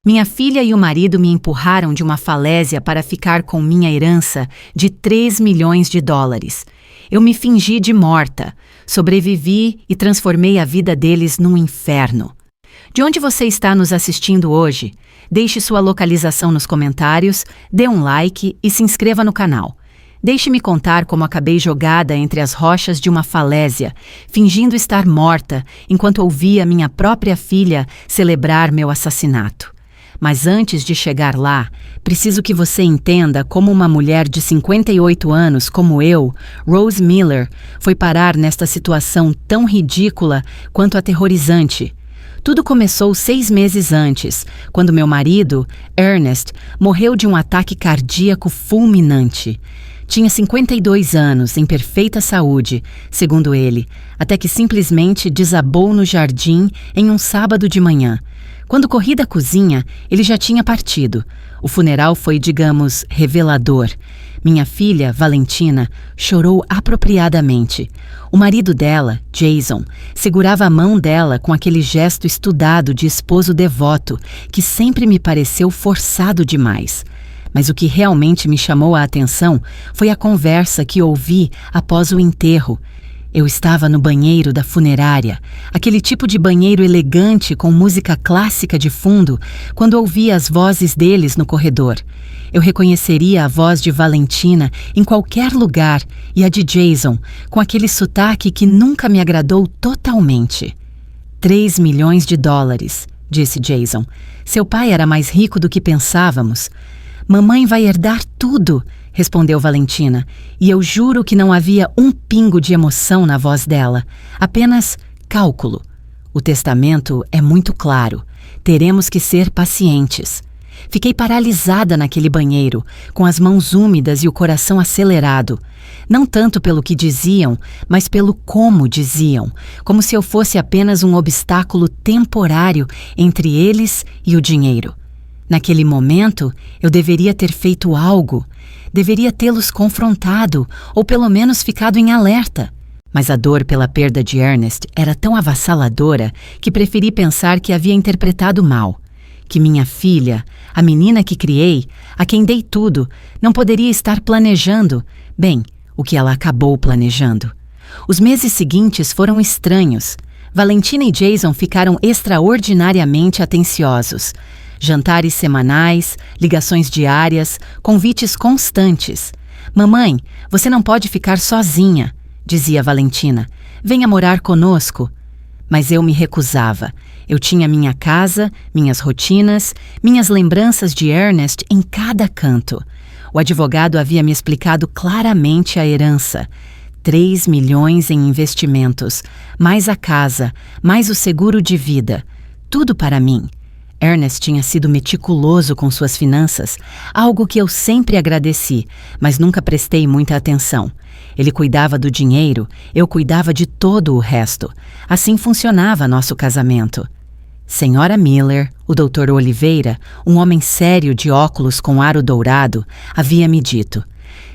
Minha filha e o marido me empurraram de uma falésia para ficar com minha herança de 3 milhões de dólares. Eu me fingi de morta, sobrevivi e transformei a vida deles num inferno. De onde você está nos assistindo hoje? Deixe sua localização nos comentários, dê um like e se inscreva no canal. Deixe-me contar como acabei jogada entre as rochas de uma falésia, fingindo estar morta, enquanto ouvia minha própria filha celebrar meu assassinato. Mas antes de chegar lá, preciso que você entenda como uma mulher de 58 anos como eu, Rose Miller, foi parar nesta situação tão ridícula quanto aterrorizante. Tudo começou 6 meses antes, quando meu marido, Ernest, morreu de um ataque cardíaco fulminante. Tinha 52 anos, em perfeita saúde, segundo ele, até que simplesmente desabou no jardim em um sábado de manhã. Quando corri da cozinha, ele já tinha partido. O funeral foi, digamos, revelador. Minha filha, Valentina, chorou apropriadamente. O marido dela, Jason, segurava a mão dela com aquele gesto estudado de esposo devoto, que sempre me pareceu forçado demais. Mas o que realmente me chamou a atenção foi a conversa que ouvi após o enterro. Eu estava no banheiro da funerária, aquele tipo de banheiro elegante com música clássica de fundo, quando ouvi as vozes deles no corredor. Eu reconheceria a voz de Valentina em qualquer lugar e a de Jason, com aquele sotaque que nunca me agradou totalmente. 3 milhões de dólares, disse Jason. Seu pai era mais rico do que pensávamos. Mamãe vai herdar tudo, respondeu Valentina, e eu juro que não havia um pingo de emoção na voz dela, apenas cálculo. O testamento é muito claro, teremos que ser pacientes. Fiquei paralisada naquele banheiro, com as mãos úmidas e o coração acelerado, não tanto pelo que diziam, mas pelo como diziam, como se eu fosse apenas um obstáculo temporário entre eles e o dinheiro. Naquele momento, eu deveria ter feito algo. Deveria tê-los confrontado, ou pelo menos ficado em alerta. Mas a dor pela perda de Ernest era tão avassaladora que preferi pensar que havia interpretado mal. Que minha filha, a menina que criei, a quem dei tudo, não poderia estar planejando, bem, o que ela acabou planejando. Os meses seguintes foram estranhos. Valentina e Jason ficaram extraordinariamente atenciosos. Jantares semanais, ligações diárias, convites constantes. Mamãe, você não pode ficar sozinha, dizia Valentina. Venha morar conosco. Mas eu me recusava. Eu tinha minha casa, minhas rotinas, minhas lembranças de Ernest em cada canto. O advogado havia me explicado claramente a herança. 3 milhões em investimentos, mais a casa, mais o seguro de vida. Tudo para mim. Ernest tinha sido meticuloso com suas finanças, algo que eu sempre agradeci, mas nunca prestei muita atenção. Ele cuidava do dinheiro, eu cuidava de todo o resto. Assim funcionava nosso casamento. Senhora Miller, o Dr. Oliveira, um homem sério de óculos com aro dourado, havia me dito: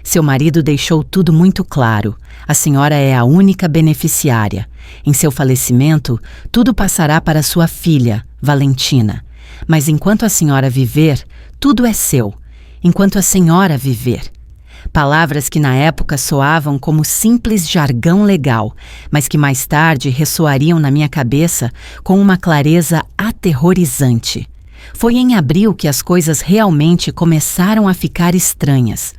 seu marido deixou tudo muito claro. A senhora é a única beneficiária. Em seu falecimento, tudo passará para sua filha, Valentina. Mas enquanto a senhora viver, tudo é seu. Enquanto a senhora viver. Palavras que na época soavam como simples jargão legal, mas que mais tarde ressoariam na minha cabeça com uma clareza aterrorizante. Foi em abril que as coisas realmente começaram a ficar estranhas.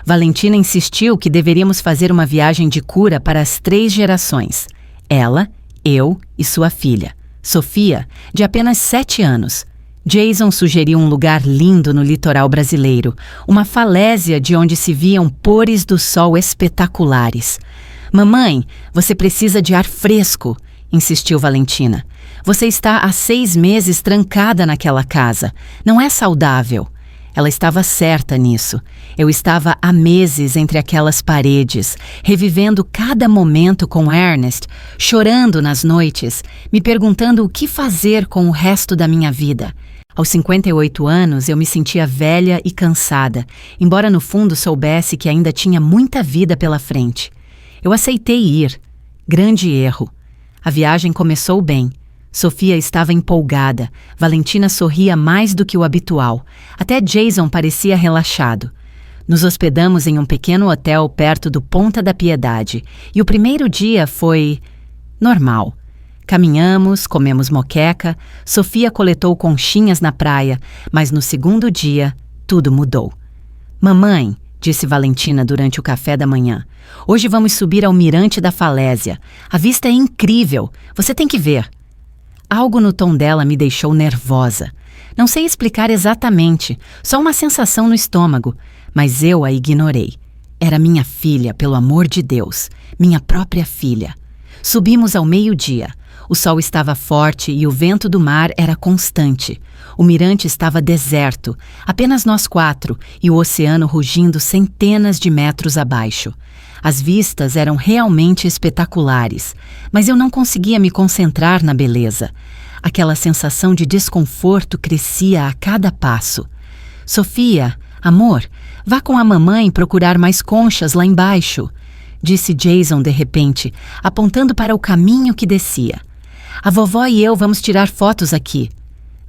Valentina insistiu que deveríamos fazer uma viagem de cura para as 3 gerações. Ela, eu e sua filha, Sofia, de apenas 7 anos. Jason sugeriu um lugar lindo no litoral brasileiro, uma falésia de onde se viam pores do sol espetaculares. Mamãe, você precisa de ar fresco, insistiu Valentina. Você está há 6 meses trancada naquela casa. Não é saudável. Ela estava certa nisso. Eu estava há meses entre aquelas paredes, revivendo cada momento com Ernest, chorando nas noites, me perguntando o que fazer com o resto da minha vida. Aos 58 anos, eu me sentia velha e cansada, embora no fundo soubesse que ainda tinha muita vida pela frente. Eu aceitei ir. Grande erro. A viagem começou bem. Sofia estava empolgada. Valentina sorria mais do que o habitual. Até Jason parecia relaxado. Nos hospedamos em um pequeno hotel perto do Ponta da Piedade. E o primeiro dia foi normal. Caminhamos, comemos moqueca, Sofia coletou conchinhas na praia, mas no segundo dia, tudo mudou. Mamãe, disse Valentina durante o café da manhã, hoje vamos subir ao Mirante da Falésia. A vista é incrível, você tem que ver. Algo no tom dela me deixou nervosa. Não sei explicar exatamente, só uma sensação no estômago, mas eu a ignorei. Era minha filha, pelo amor de Deus, minha própria filha. Subimos ao meio-dia. O sol estava forte e o vento do mar era constante. O mirante estava deserto, apenas nós 4, e o oceano rugindo centenas de metros abaixo. As vistas eram realmente espetaculares, mas eu não conseguia me concentrar na beleza. Aquela sensação de desconforto crescia a cada passo. Sofia, amor, vá com a mamãe procurar mais conchas lá embaixo, disse Jason de repente, apontando para o caminho que descia. A vovó e eu vamos tirar fotos aqui.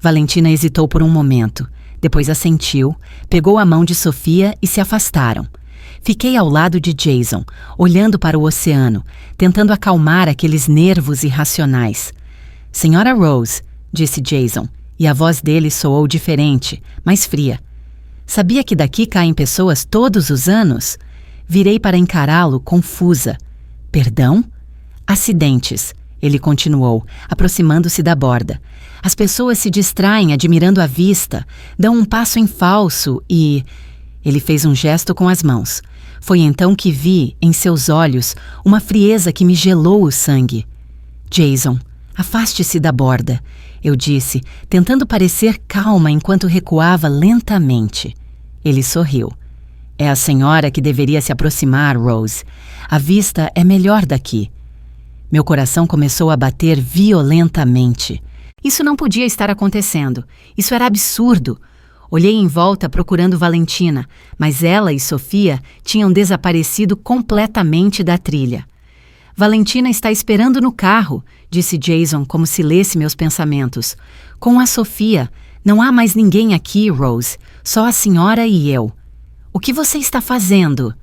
Valentina hesitou por um momento, depois assentiu, pegou a mão de Sofia e se afastaram. Fiquei ao lado de Jason, olhando para o oceano, tentando acalmar aqueles nervos irracionais. Senhora Rose, disse Jason, e a voz dele soou diferente, mais fria. Sabia que daqui caem pessoas todos os anos? Virei para encará-lo, confusa. Perdão? Acidentes. Ele continuou, aproximando-se da borda. As pessoas se distraem admirando a vista, dão um passo em falso e... Ele fez um gesto com as mãos. Foi então que vi, em seus olhos, uma frieza que me gelou o sangue. Jason, afaste-se da borda, eu disse, tentando parecer calma enquanto recuava lentamente. Ele sorriu. É a senhora que deveria se aproximar, Rose. A vista é melhor daqui. Meu coração começou a bater violentamente. Isso não podia estar acontecendo. Isso era absurdo. Olhei em volta procurando Valentina, mas ela e Sofia tinham desaparecido completamente da trilha. Valentina está esperando no carro, disse Jason como se lesse meus pensamentos. Com a Sofia. Não há mais ninguém aqui, Rose. Só a senhora e eu. O que você está fazendo?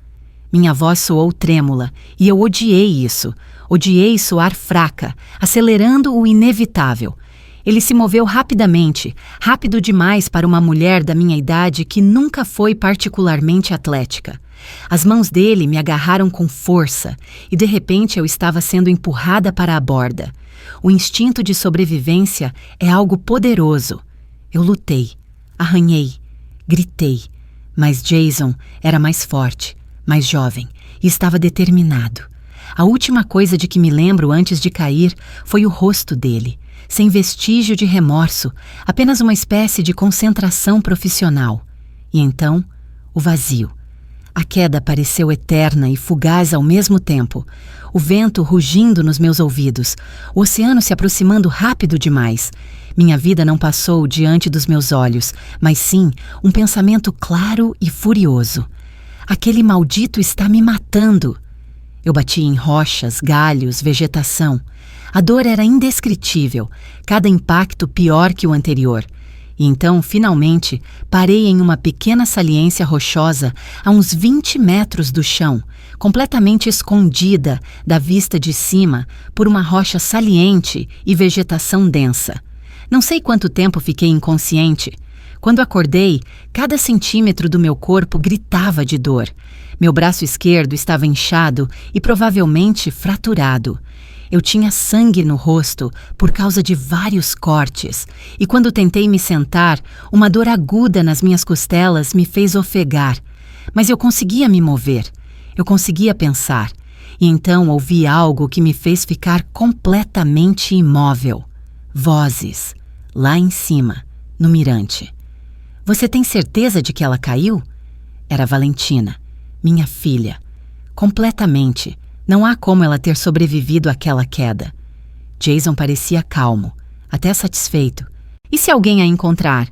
Minha voz soou trêmula, e eu odiei isso. Odiei soar fraca, acelerando o inevitável. Ele se moveu rapidamente, rápido demais para uma mulher da minha idade que nunca foi particularmente atlética. As mãos dele me agarraram com força, e de repente eu estava sendo empurrada para a borda. O instinto de sobrevivência é algo poderoso. Eu lutei, arranhei, gritei, mas Jason era mais forte, mais jovem, e estava determinado. A última coisa de que me lembro antes de cair foi o rosto dele, sem vestígio de remorso, apenas uma espécie de concentração profissional. E então, o vazio. A queda pareceu eterna e fugaz ao mesmo tempo. O vento rugindo nos meus ouvidos, o oceano se aproximando rápido demais. Minha vida não passou diante dos meus olhos, mas sim um pensamento claro e furioso. Aquele maldito está me matando. Eu bati em rochas, galhos, vegetação. A dor era indescritível, cada impacto pior que o anterior. E então, finalmente, parei em uma pequena saliência rochosa a uns 20 metros do chão, completamente escondida da vista de cima por uma rocha saliente e vegetação densa. Não sei quanto tempo fiquei inconsciente. Quando acordei, cada centímetro do meu corpo gritava de dor. Meu braço esquerdo estava inchado e provavelmente fraturado. Eu tinha sangue no rosto por causa de vários cortes, e quando tentei me sentar, uma dor aguda nas minhas costelas me fez ofegar. Mas eu conseguia me mover, eu conseguia pensar, e então ouvi algo que me fez ficar completamente imóvel. Vozes, lá em cima, no mirante. Você tem certeza de que ela caiu? Era Valentina, minha filha. Completamente. Não há como ela ter sobrevivido àquela queda. Jason parecia calmo, até satisfeito. E se alguém a encontrar?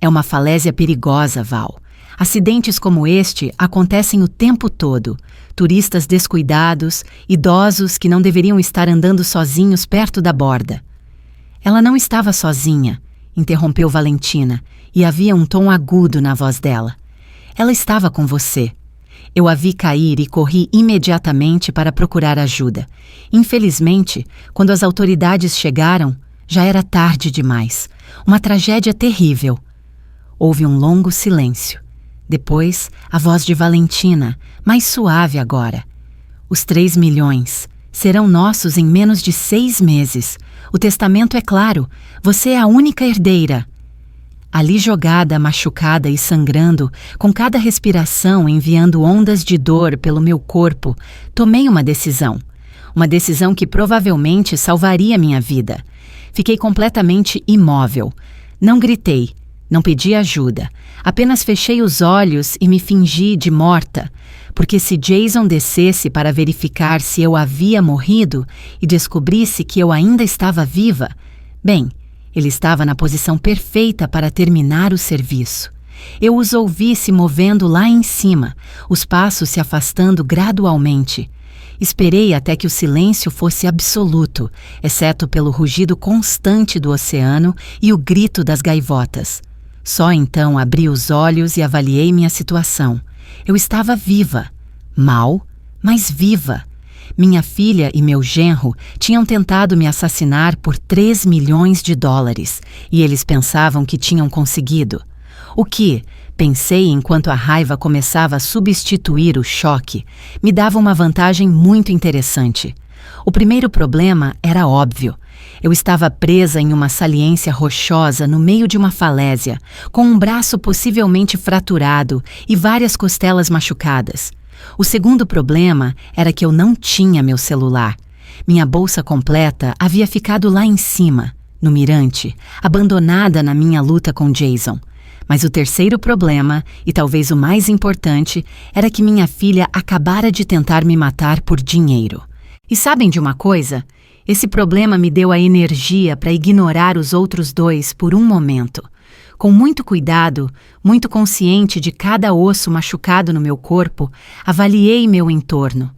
É uma falésia perigosa, Val. Acidentes como este acontecem o tempo todo. Turistas descuidados, idosos que não deveriam estar andando sozinhos perto da borda. Ela não estava sozinha, interrompeu Valentina, e havia um tom agudo na voz dela. Ela estava com você. Eu a vi cair e corri imediatamente para procurar ajuda. Infelizmente, quando as autoridades chegaram, já era tarde demais. Uma tragédia terrível. Houve um longo silêncio. Depois, a voz de Valentina, mais suave agora. Os 3 milhões serão nossos em menos de 6 meses. O testamento é claro. Você é a única herdeira. Ali jogada, machucada e sangrando, com cada respiração enviando ondas de dor pelo meu corpo, tomei uma decisão. Uma decisão que provavelmente salvaria minha vida. Fiquei completamente imóvel. Não gritei, não pedi ajuda. Apenas fechei os olhos e me fingi de morta, porque se Jason descesse para verificar se eu havia morrido e descobrisse que eu ainda estava viva, bem, ele estava na posição perfeita para terminar o serviço. Eu os ouvi se movendo lá em cima, os passos se afastando gradualmente. Esperei até que o silêncio fosse absoluto, exceto pelo rugido constante do oceano e o grito das gaivotas. Só então abri os olhos e avaliei minha situação. Eu estava viva. Mal, mas viva. Minha filha e meu genro tinham tentado me assassinar por 3 milhões de dólares, e eles pensavam que tinham conseguido. O que, pensei enquanto a raiva começava a substituir o choque, me dava uma vantagem muito interessante. O primeiro problema era óbvio. Eu estava presa em uma saliência rochosa no meio de uma falésia, com um braço possivelmente fraturado e várias costelas machucadas. O segundo problema era que eu não tinha meu celular. Minha bolsa completa havia ficado lá em cima, no mirante, abandonada na minha luta com Jason. Mas o terceiro problema, e talvez o mais importante, era que minha filha acabara de tentar me matar por dinheiro. E sabem de uma coisa? Esse problema me deu a energia para ignorar os outros dois por um momento. Com muito cuidado, muito consciente de cada osso machucado no meu corpo, avaliei meu entorno.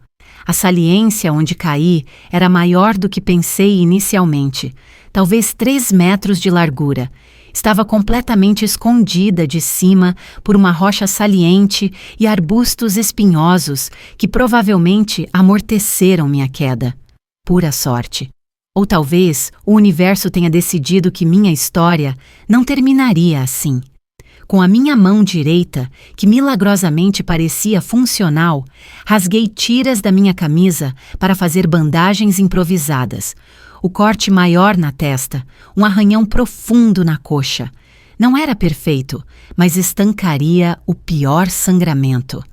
A saliência onde caí era maior do que pensei inicialmente, talvez 3 metros de largura. Estava completamente escondida de cima por uma rocha saliente e arbustos espinhosos que provavelmente amorteceram minha queda. Pura sorte. Ou talvez o universo tenha decidido que minha história não terminaria assim. Com a minha mão direita, que milagrosamente parecia funcional, rasguei tiras da minha camisa para fazer bandagens improvisadas. O corte maior na testa, um arranhão profundo na coxa. Não era perfeito, mas estancaria o pior sangramento.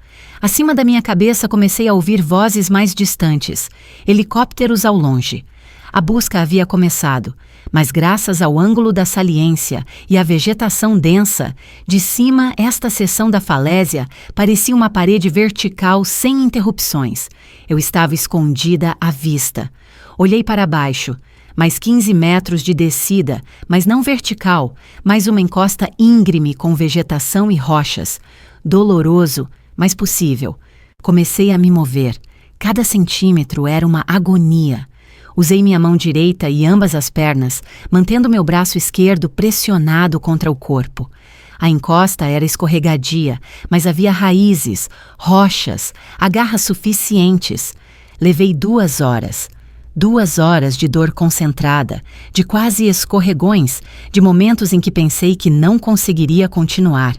Acima da minha cabeça comecei a ouvir vozes mais distantes, helicópteros ao longe. A busca havia começado, mas graças ao ângulo da saliência e à vegetação densa, de cima esta seção da falésia parecia uma parede vertical sem interrupções. Eu estava escondida à vista. Olhei para baixo, mais 15 metros de descida, mas não vertical, mais uma encosta íngreme com vegetação e rochas. Doloroso, mas possível. Comecei a me mover. Cada centímetro era uma agonia. Usei minha mão direita e ambas as pernas, mantendo meu braço esquerdo pressionado contra o corpo. A encosta era escorregadia, mas havia raízes, rochas, agarras suficientes. Levei 2 horas. 2 horas de dor concentrada, de quase escorregões, de momentos em que pensei que não conseguiria continuar.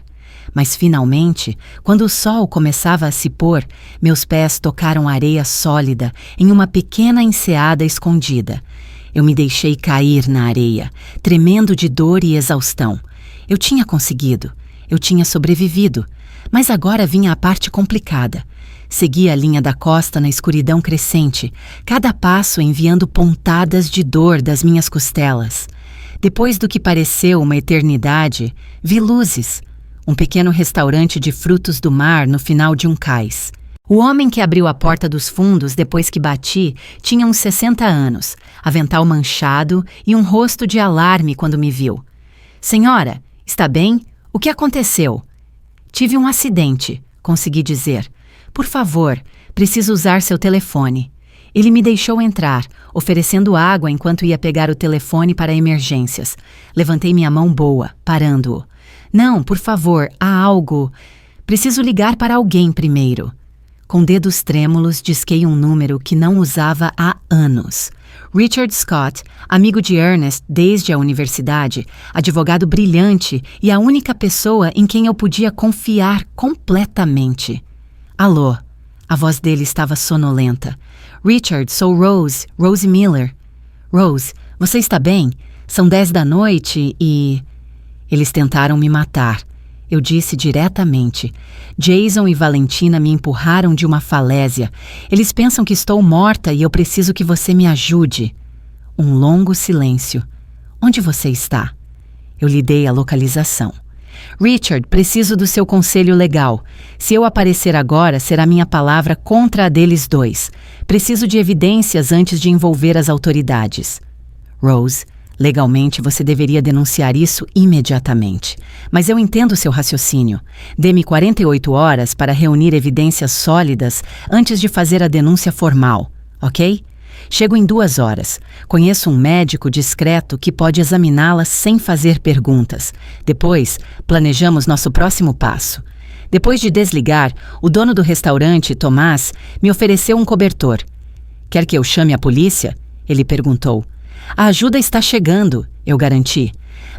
Mas finalmente, quando o sol começava a se pôr, meus pés tocaram areia sólida em uma pequena enseada escondida. Eu me deixei cair na areia, tremendo de dor e exaustão. Eu tinha conseguido, eu tinha sobrevivido, mas agora vinha a parte complicada. Segui a linha da costa na escuridão crescente, cada passo enviando pontadas de dor das minhas costelas. Depois do que pareceu uma eternidade, vi luzes. Um pequeno restaurante de frutos do mar no final de um cais. O homem que abriu a porta dos fundos depois que bati tinha uns 60 anos, avental manchado e um rosto de alarme quando me viu. "Senhora, está bem? O que aconteceu?" "Tive um acidente", consegui dizer. "Por favor, preciso usar seu telefone." Ele me deixou entrar, oferecendo água enquanto ia pegar o telefone para emergências. Levantei minha mão boa, parando-o. Não, por favor, há algo. Preciso ligar para alguém primeiro. Com dedos trêmulos, disquei um número que não usava há anos. Richard Scott, amigo de Ernest desde a universidade, advogado brilhante e a única pessoa em quem eu podia confiar completamente. Alô? A voz dele estava sonolenta. Richard, sou Rose Miller. Rose, você está bem? São 10 da noite e... Eles tentaram me matar. Eu disse diretamente. Jason e Valentina me empurraram de uma falésia. Eles pensam que estou morta e eu preciso que você me ajude. Um longo silêncio. Onde você está? Eu lhe dei a localização. Richard, preciso do seu conselho legal. Se eu aparecer agora, será minha palavra contra a deles dois. Preciso de evidências antes de envolver as autoridades. Rose, legalmente você deveria denunciar isso imediatamente. Mas eu entendo seu raciocínio. Dê-me 48 horas para reunir evidências sólidas antes de fazer a denúncia formal, ok? Chego em 2 horas. Conheço um médico discreto que pode examiná-la sem fazer perguntas. Depois, planejamos nosso próximo passo. Depois de desligar, o dono do restaurante, Tomás, me ofereceu um cobertor. Quer que eu chame a polícia? Ele perguntou. A ajuda está chegando, eu garanti.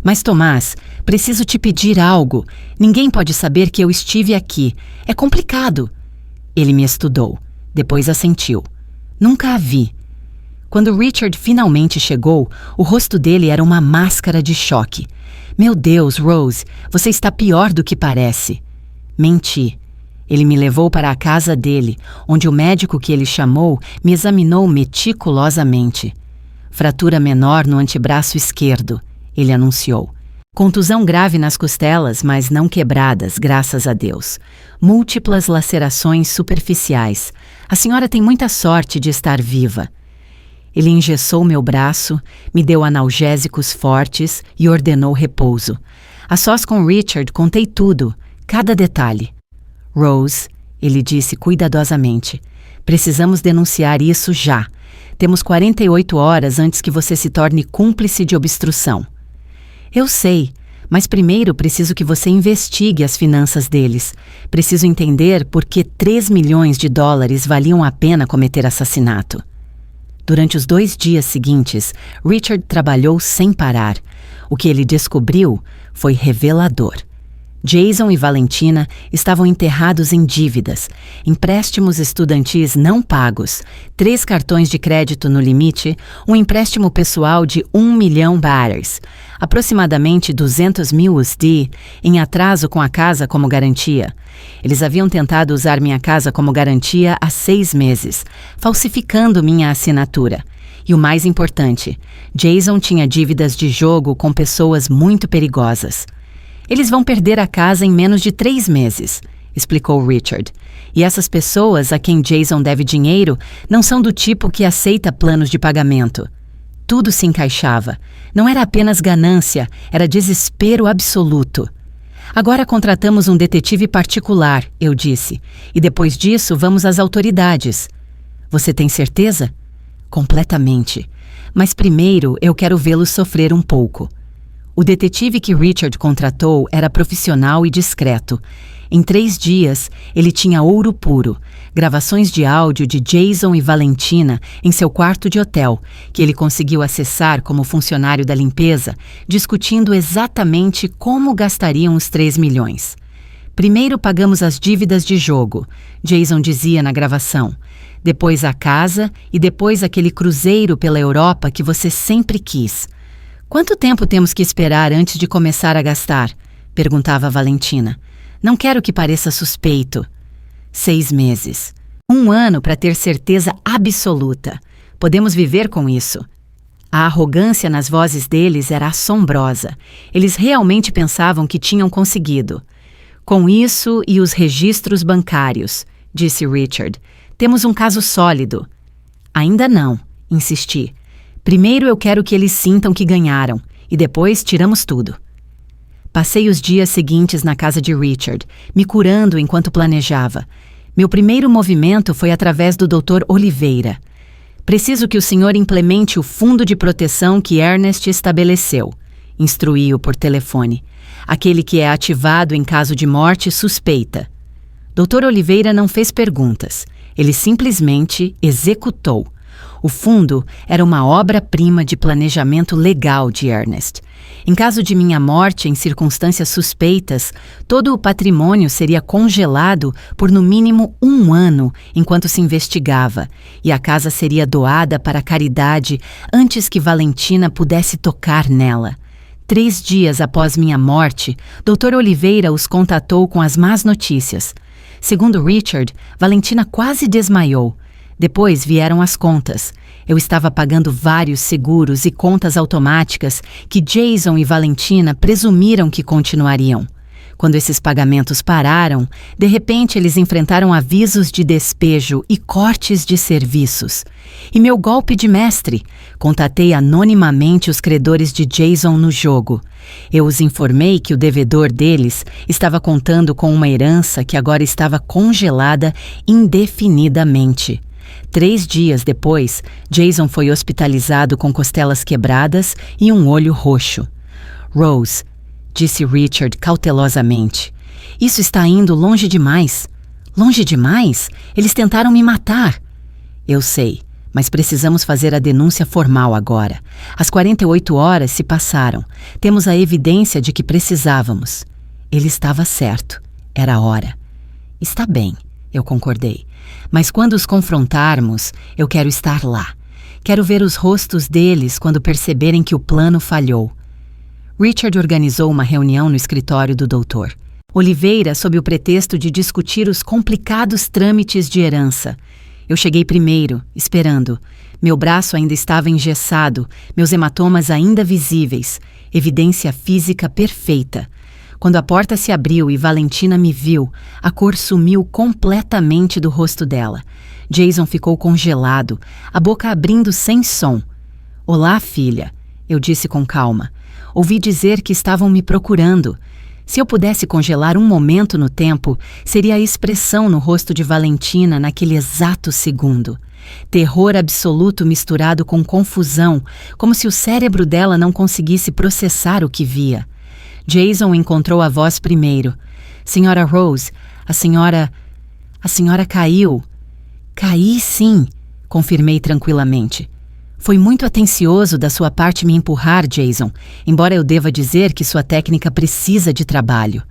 Mas, Tomás, preciso te pedir algo. Ninguém pode saber que eu estive aqui. É complicado. Ele me estudou. Depois assentiu. Nunca a vi. Quando Richard finalmente chegou, o rosto dele era uma máscara de choque. Meu Deus, Rose, você está pior do que parece. Menti. Ele me levou para a casa dele, onde o médico que ele chamou me examinou meticulosamente. Fratura menor no antebraço esquerdo, ele anunciou. Contusão grave nas costelas, mas não quebradas, graças a Deus. Múltiplas lacerações superficiais. A senhora tem muita sorte de estar viva. Ele engessou meu braço, me deu analgésicos fortes e ordenou repouso. A sós com Richard, contei tudo, cada detalhe. Rose, ele disse cuidadosamente, precisamos denunciar isso já. Temos 48 horas antes que você se torne cúmplice de obstrução. Eu sei, mas primeiro preciso que você investigue as finanças deles. Preciso entender por que 3 milhões de dólares valiam a pena cometer assassinato. Durante os 2 dias seguintes, Richard trabalhou sem parar. O que ele descobriu foi revelador. Jason e Valentina estavam enterrados em dívidas, empréstimos estudantis não pagos, 3 cartões de crédito no limite, um empréstimo pessoal de $1 milhão, aproximadamente 200 mil USD, em atraso com a casa como garantia. Eles haviam tentado usar minha casa como garantia há 6 meses, falsificando minha assinatura. E o mais importante, Jason tinha dívidas de jogo com pessoas muito perigosas. Eles vão perder a casa em menos de 3 meses, explicou Richard. E essas pessoas a quem Jason deve dinheiro não são do tipo que aceita planos de pagamento. Tudo se encaixava. Não era apenas ganância, era desespero absoluto. Agora contratamos um detetive particular, eu disse, e depois disso vamos às autoridades. Você tem certeza? Completamente. Mas primeiro eu quero vê-lo sofrer um pouco. O detetive que Richard contratou era profissional e discreto. Em 3 dias, ele tinha ouro puro, gravações de áudio de Jason e Valentina em seu quarto de hotel, que ele conseguiu acessar como funcionário da limpeza, discutindo exatamente como gastariam os 3 milhões. Primeiro pagamos as dívidas de jogo, Jason dizia na gravação. Depois a casa e depois aquele cruzeiro pela Europa que você sempre quis. Quanto tempo temos que esperar antes de começar a gastar? Perguntava Valentina. Não quero que pareça suspeito. 6 meses. 1 ano para ter certeza absoluta. Podemos viver com isso. A arrogância nas vozes deles era assombrosa. Eles realmente pensavam que tinham conseguido. Com isso e os registros bancários, disse Richard, temos um caso sólido. Ainda não, insisti. Primeiro eu quero que eles sintam que ganharam, e depois tiramos tudo. Passei os dias seguintes na casa de Richard, me curando enquanto planejava. Meu primeiro movimento foi através do Dr. Oliveira. Preciso que o senhor implemente o fundo de proteção que Ernest estabeleceu, instruí-o por telefone. Aquele que é ativado em caso de morte suspeita. Dr. Oliveira não fez perguntas. Ele simplesmente executou. O fundo era uma obra-prima de planejamento legal de Ernest. Em caso de minha morte em circunstâncias suspeitas, todo o patrimônio seria congelado por no mínimo 1 ano enquanto se investigava, e a casa seria doada para a caridade antes que Valentina pudesse tocar nela. 3 dias após minha morte, Dr. Oliveira os contatou com as más notícias. Segundo Richard, Valentina quase desmaiou. Depois vieram as contas. Eu estava pagando vários seguros e contas automáticas que Jason e Valentina presumiram que continuariam. Quando esses pagamentos pararam, de repente eles enfrentaram avisos de despejo e cortes de serviços. E meu golpe de mestre, contatei anonimamente os credores de Jason no jogo. Eu os informei que o devedor deles estava contando com uma herança que agora estava congelada indefinidamente. 3 dias depois, Jason foi hospitalizado com costelas quebradas e um olho roxo. Rose, disse Richard cautelosamente, isso está indo longe demais. Longe demais? Eles tentaram me matar. Eu sei, mas precisamos fazer a denúncia formal agora. As 48 horas se passaram. Temos a evidência de que precisávamos. Ele estava certo. Era a hora. Está bem, eu concordei. Mas quando os confrontarmos, eu quero estar lá. Quero ver os rostos deles quando perceberem que o plano falhou. Richard organizou uma reunião no escritório do doutor. Oliveira, sob o pretexto de discutir os complicados trâmites de herança. Eu cheguei primeiro, esperando. Meu braço ainda estava engessado, meus hematomas ainda visíveis. Evidência física perfeita. Quando a porta se abriu e Valentina me viu, a cor sumiu completamente do rosto dela. Jason ficou congelado, a boca abrindo sem som. Olá, filha, eu disse com calma. Ouvi dizer que estavam me procurando. Se eu pudesse congelar um momento no tempo, seria a expressão no rosto de Valentina naquele exato segundo. Terror absoluto misturado com confusão, como se o cérebro dela não conseguisse processar o que via. Jason encontrou a voz primeiro. Senhora Rose, a senhora caiu. Caí, sim, confirmei tranquilamente. Foi muito atencioso da sua parte me empurrar, Jason, embora eu deva dizer que sua técnica precisa de trabalho.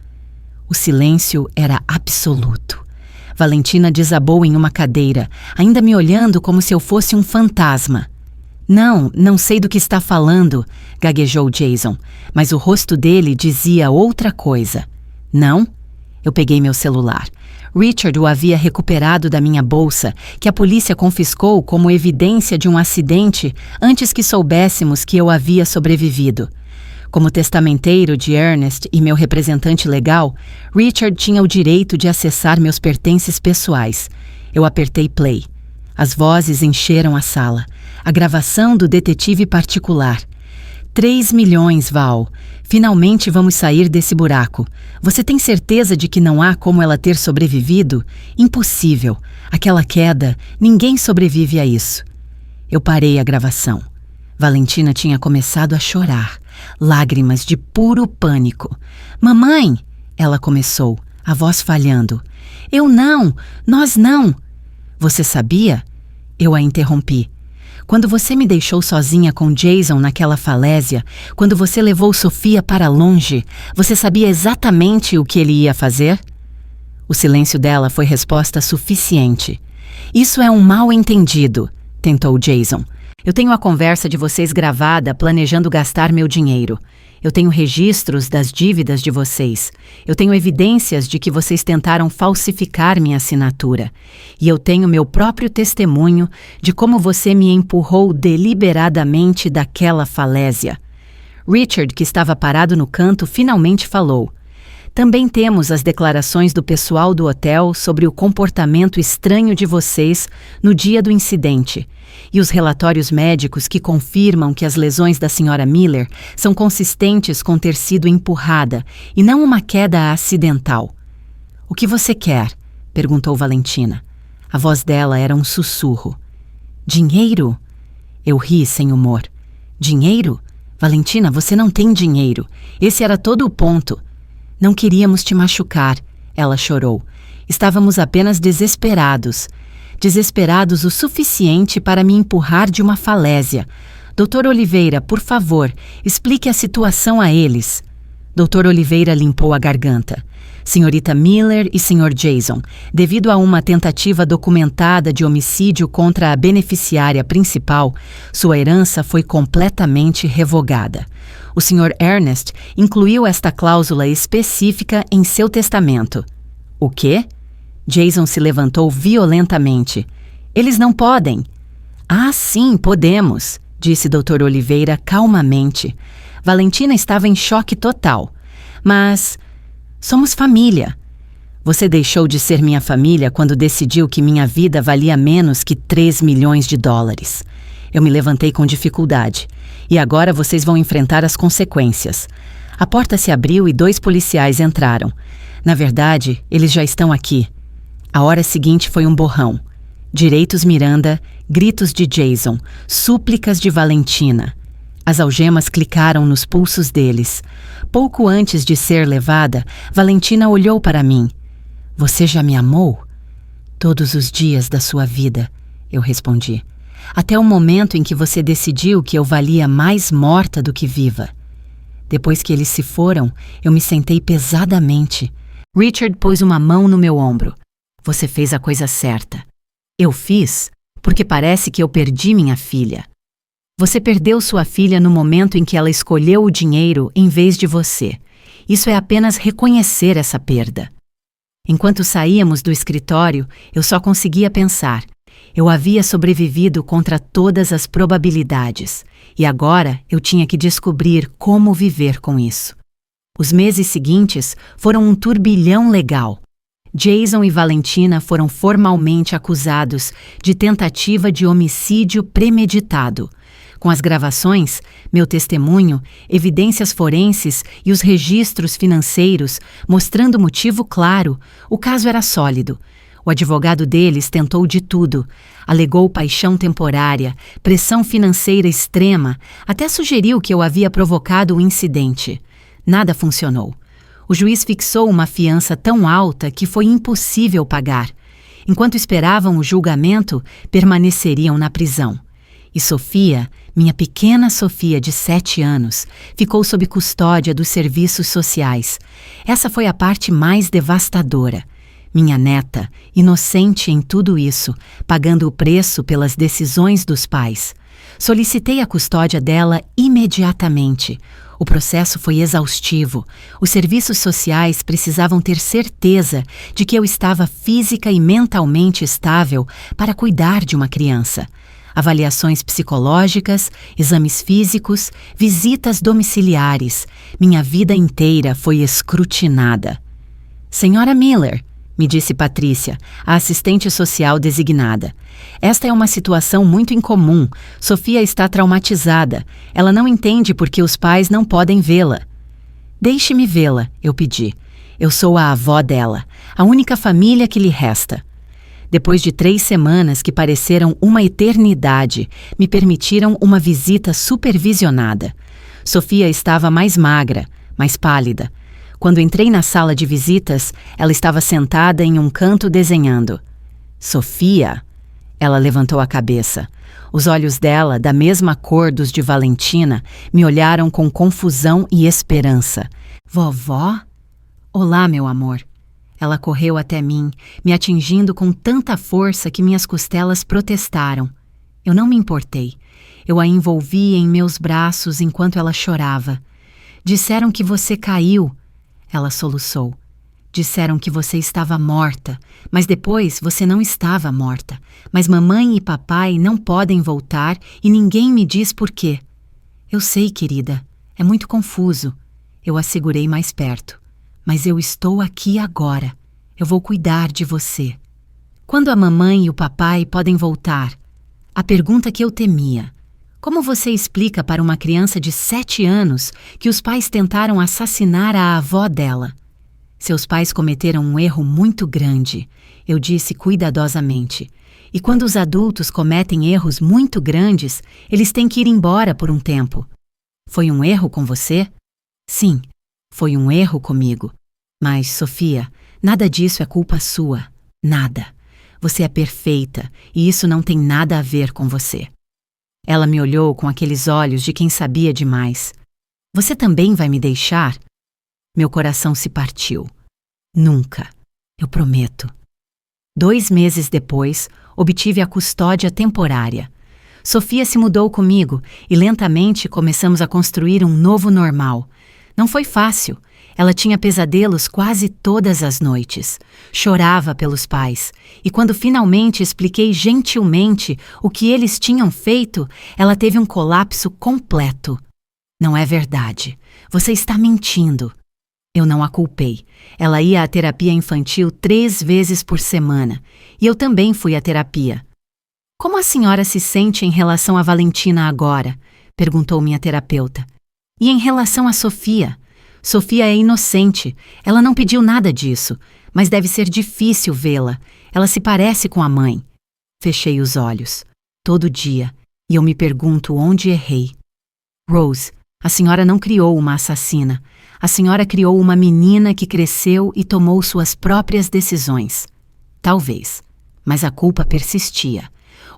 O silêncio era absoluto. Valentina desabou em uma cadeira, ainda me olhando como se eu fosse um fantasma. Não sei do que está falando, gaguejou Jason, mas o rosto dele dizia outra coisa. Não? Eu peguei meu celular. Richard o havia recuperado da minha bolsa, que a polícia confiscou como evidência de um acidente antes que soubéssemos que eu havia sobrevivido. Como testamenteiro de Ernest e meu representante legal, Richard tinha o direito de acessar meus pertences pessoais. Eu apertei play. As vozes encheram a sala. A gravação do detetive particular. 3 milhões, Val. Finalmente vamos sair desse buraco. Você tem certeza de que não há como ela ter sobrevivido? Impossível. Aquela queda, ninguém sobrevive a isso. Eu parei a gravação. Valentina tinha começado a chorar. Lágrimas de puro pânico. Mamãe! Ela começou, a voz falhando. Nós não. Você sabia? Eu a interrompi. Quando você me deixou sozinha com Jason naquela falésia, quando você levou Sofia para longe, você sabia exatamente o que ele ia fazer? O silêncio dela foi resposta suficiente. Isso é um mal-entendido, tentou Jason. Eu tenho a conversa de vocês gravada planejando gastar meu dinheiro. Eu tenho registros das dívidas de vocês. Eu tenho evidências de que vocês tentaram falsificar minha assinatura. E eu tenho meu próprio testemunho de como você me empurrou deliberadamente daquela falésia. Richard, que estava parado no canto, finalmente falou. Também temos as declarações do pessoal do hotel sobre o comportamento estranho de vocês no dia do incidente e os relatórios médicos que confirmam que as lesões da Sra. Miller são consistentes com ter sido empurrada e não uma queda acidental. O que você quer? Perguntou Valentina. A voz dela era um sussurro. Dinheiro? Eu ri sem humor. Dinheiro? Valentina, você não tem dinheiro. Esse era todo o ponto. Não queríamos te machucar, ela chorou. Estávamos apenas desesperados. Desesperados o suficiente para me empurrar de uma falésia. Dr. Oliveira, por favor, explique a situação a eles. Dr. Oliveira limpou a garganta. Senhorita Miller e Sr. Jason, devido a uma tentativa documentada de homicídio contra a beneficiária principal, sua herança foi completamente revogada. O Sr. Ernest incluiu esta cláusula específica em seu testamento. O quê? Jason se levantou violentamente. Eles não podem. Ah, sim, podemos, disse Dr. Oliveira calmamente. Valentina estava em choque total. Mas somos família. Você deixou de ser minha família quando decidiu que minha vida valia menos que 3 milhões de dólares. Eu me levantei com dificuldade. E agora vocês vão enfrentar as consequências. A porta se abriu e 2 policiais entraram. Na verdade, eles já estão aqui. A hora seguinte foi um borrão. Direitos Miranda, gritos de Jason, súplicas de Valentina. As algemas clicaram nos pulsos deles. Pouco antes de ser levada, Valentina olhou para mim. Você já me amou? Todos os dias da sua vida, eu respondi. Até o momento em que você decidiu que eu valia mais morta do que viva. Depois que eles se foram, eu me sentei pesadamente. Richard pôs uma mão no meu ombro. Você fez a coisa certa. Eu fiz porque parece que eu perdi minha filha. Você perdeu sua filha no momento em que ela escolheu o dinheiro em vez de você. Isso é apenas reconhecer essa perda. Enquanto saíamos do escritório, eu só conseguia pensar. Eu havia sobrevivido contra todas as probabilidades, e agora eu tinha que descobrir como viver com isso. Os meses seguintes foram um turbilhão legal. Jason e Valentina foram formalmente acusados de tentativa de homicídio premeditado. Com as gravações, meu testemunho, evidências forenses e os registros financeiros mostrando motivo claro, o caso era sólido. O advogado deles tentou de tudo. Alegou paixão temporária, pressão financeira extrema, até sugeriu que eu havia provocado o incidente. Nada funcionou. O juiz fixou uma fiança tão alta que foi impossível pagar. Enquanto esperavam o julgamento, permaneceriam na prisão. E Sofia, minha pequena Sofia de 7 anos, ficou sob custódia dos serviços sociais. Essa foi a parte mais devastadora. Minha neta, inocente em tudo isso, pagando o preço pelas decisões dos pais. Solicitei a custódia dela imediatamente. O processo foi exaustivo. Os serviços sociais precisavam ter certeza de que eu estava física e mentalmente estável para cuidar de uma criança. Avaliações psicológicas, exames físicos, visitas domiciliares. Minha vida inteira foi escrutinada. Senhora Miller, me disse Patrícia, a assistente social designada. Esta é uma situação muito incomum. Sofia está traumatizada. Ela não entende por que os pais não podem vê-la. Deixe-me vê-la, eu pedi. Eu sou a avó dela, a única família que lhe resta. Depois de 3 semanas que pareceram uma eternidade, me permitiram uma visita supervisionada. Sofia estava mais magra, mais pálida. Quando entrei na sala de visitas, ela estava sentada em um canto desenhando. Sofia? Ela levantou a cabeça. Os olhos dela, da mesma cor dos de Valentina, me olharam com confusão e esperança. Vovó? Olá, meu amor. Ela correu até mim, me atingindo com tanta força que minhas costelas protestaram. Eu não me importei. Eu a envolvi em meus braços enquanto ela chorava. Disseram que você caiu. Ela soluçou. Disseram que você estava morta, mas depois você não estava morta. Mas mamãe e papai não podem voltar e ninguém me diz por quê. Eu sei, querida. É muito confuso. Eu a segurei mais perto. Mas eu estou aqui agora. Eu vou cuidar de você. Quando a mamãe e o papai podem voltar? A pergunta que eu temia. Como você explica para uma criança de 7 anos que os pais tentaram assassinar a avó dela? Seus pais cometeram um erro muito grande, eu disse cuidadosamente. E quando os adultos cometem erros muito grandes, eles têm que ir embora por um tempo. Foi um erro com você? Sim, foi um erro comigo. Mas, Sofia, nada disso é culpa sua. Nada. Você é perfeita e isso não tem nada a ver com você. Ela me olhou com aqueles olhos de quem sabia demais. Você também vai me deixar? Meu coração se partiu. Nunca. Eu prometo. 2 meses depois, obtive a custódia temporária. Sofia se mudou comigo e lentamente começamos a construir um novo normal. Não foi fácil. Ela tinha pesadelos quase todas as noites. Chorava pelos pais. E quando finalmente expliquei gentilmente o que eles tinham feito, ela teve um colapso completo. Não é verdade. Você está mentindo. Eu não a culpei. Ela ia à terapia infantil 3 vezes por semana. E eu também fui à terapia. Como a senhora se sente em relação a Valentina agora? Perguntou minha terapeuta. E em relação a Sofia? Sofia é inocente. Ela não pediu nada disso. Mas deve ser difícil vê-la. Ela se parece com a mãe. Fechei os olhos. Todo dia. E eu me pergunto onde errei. Rose, a senhora não criou uma assassina. A senhora criou uma menina que cresceu e tomou suas próprias decisões. Talvez. Mas a culpa persistia.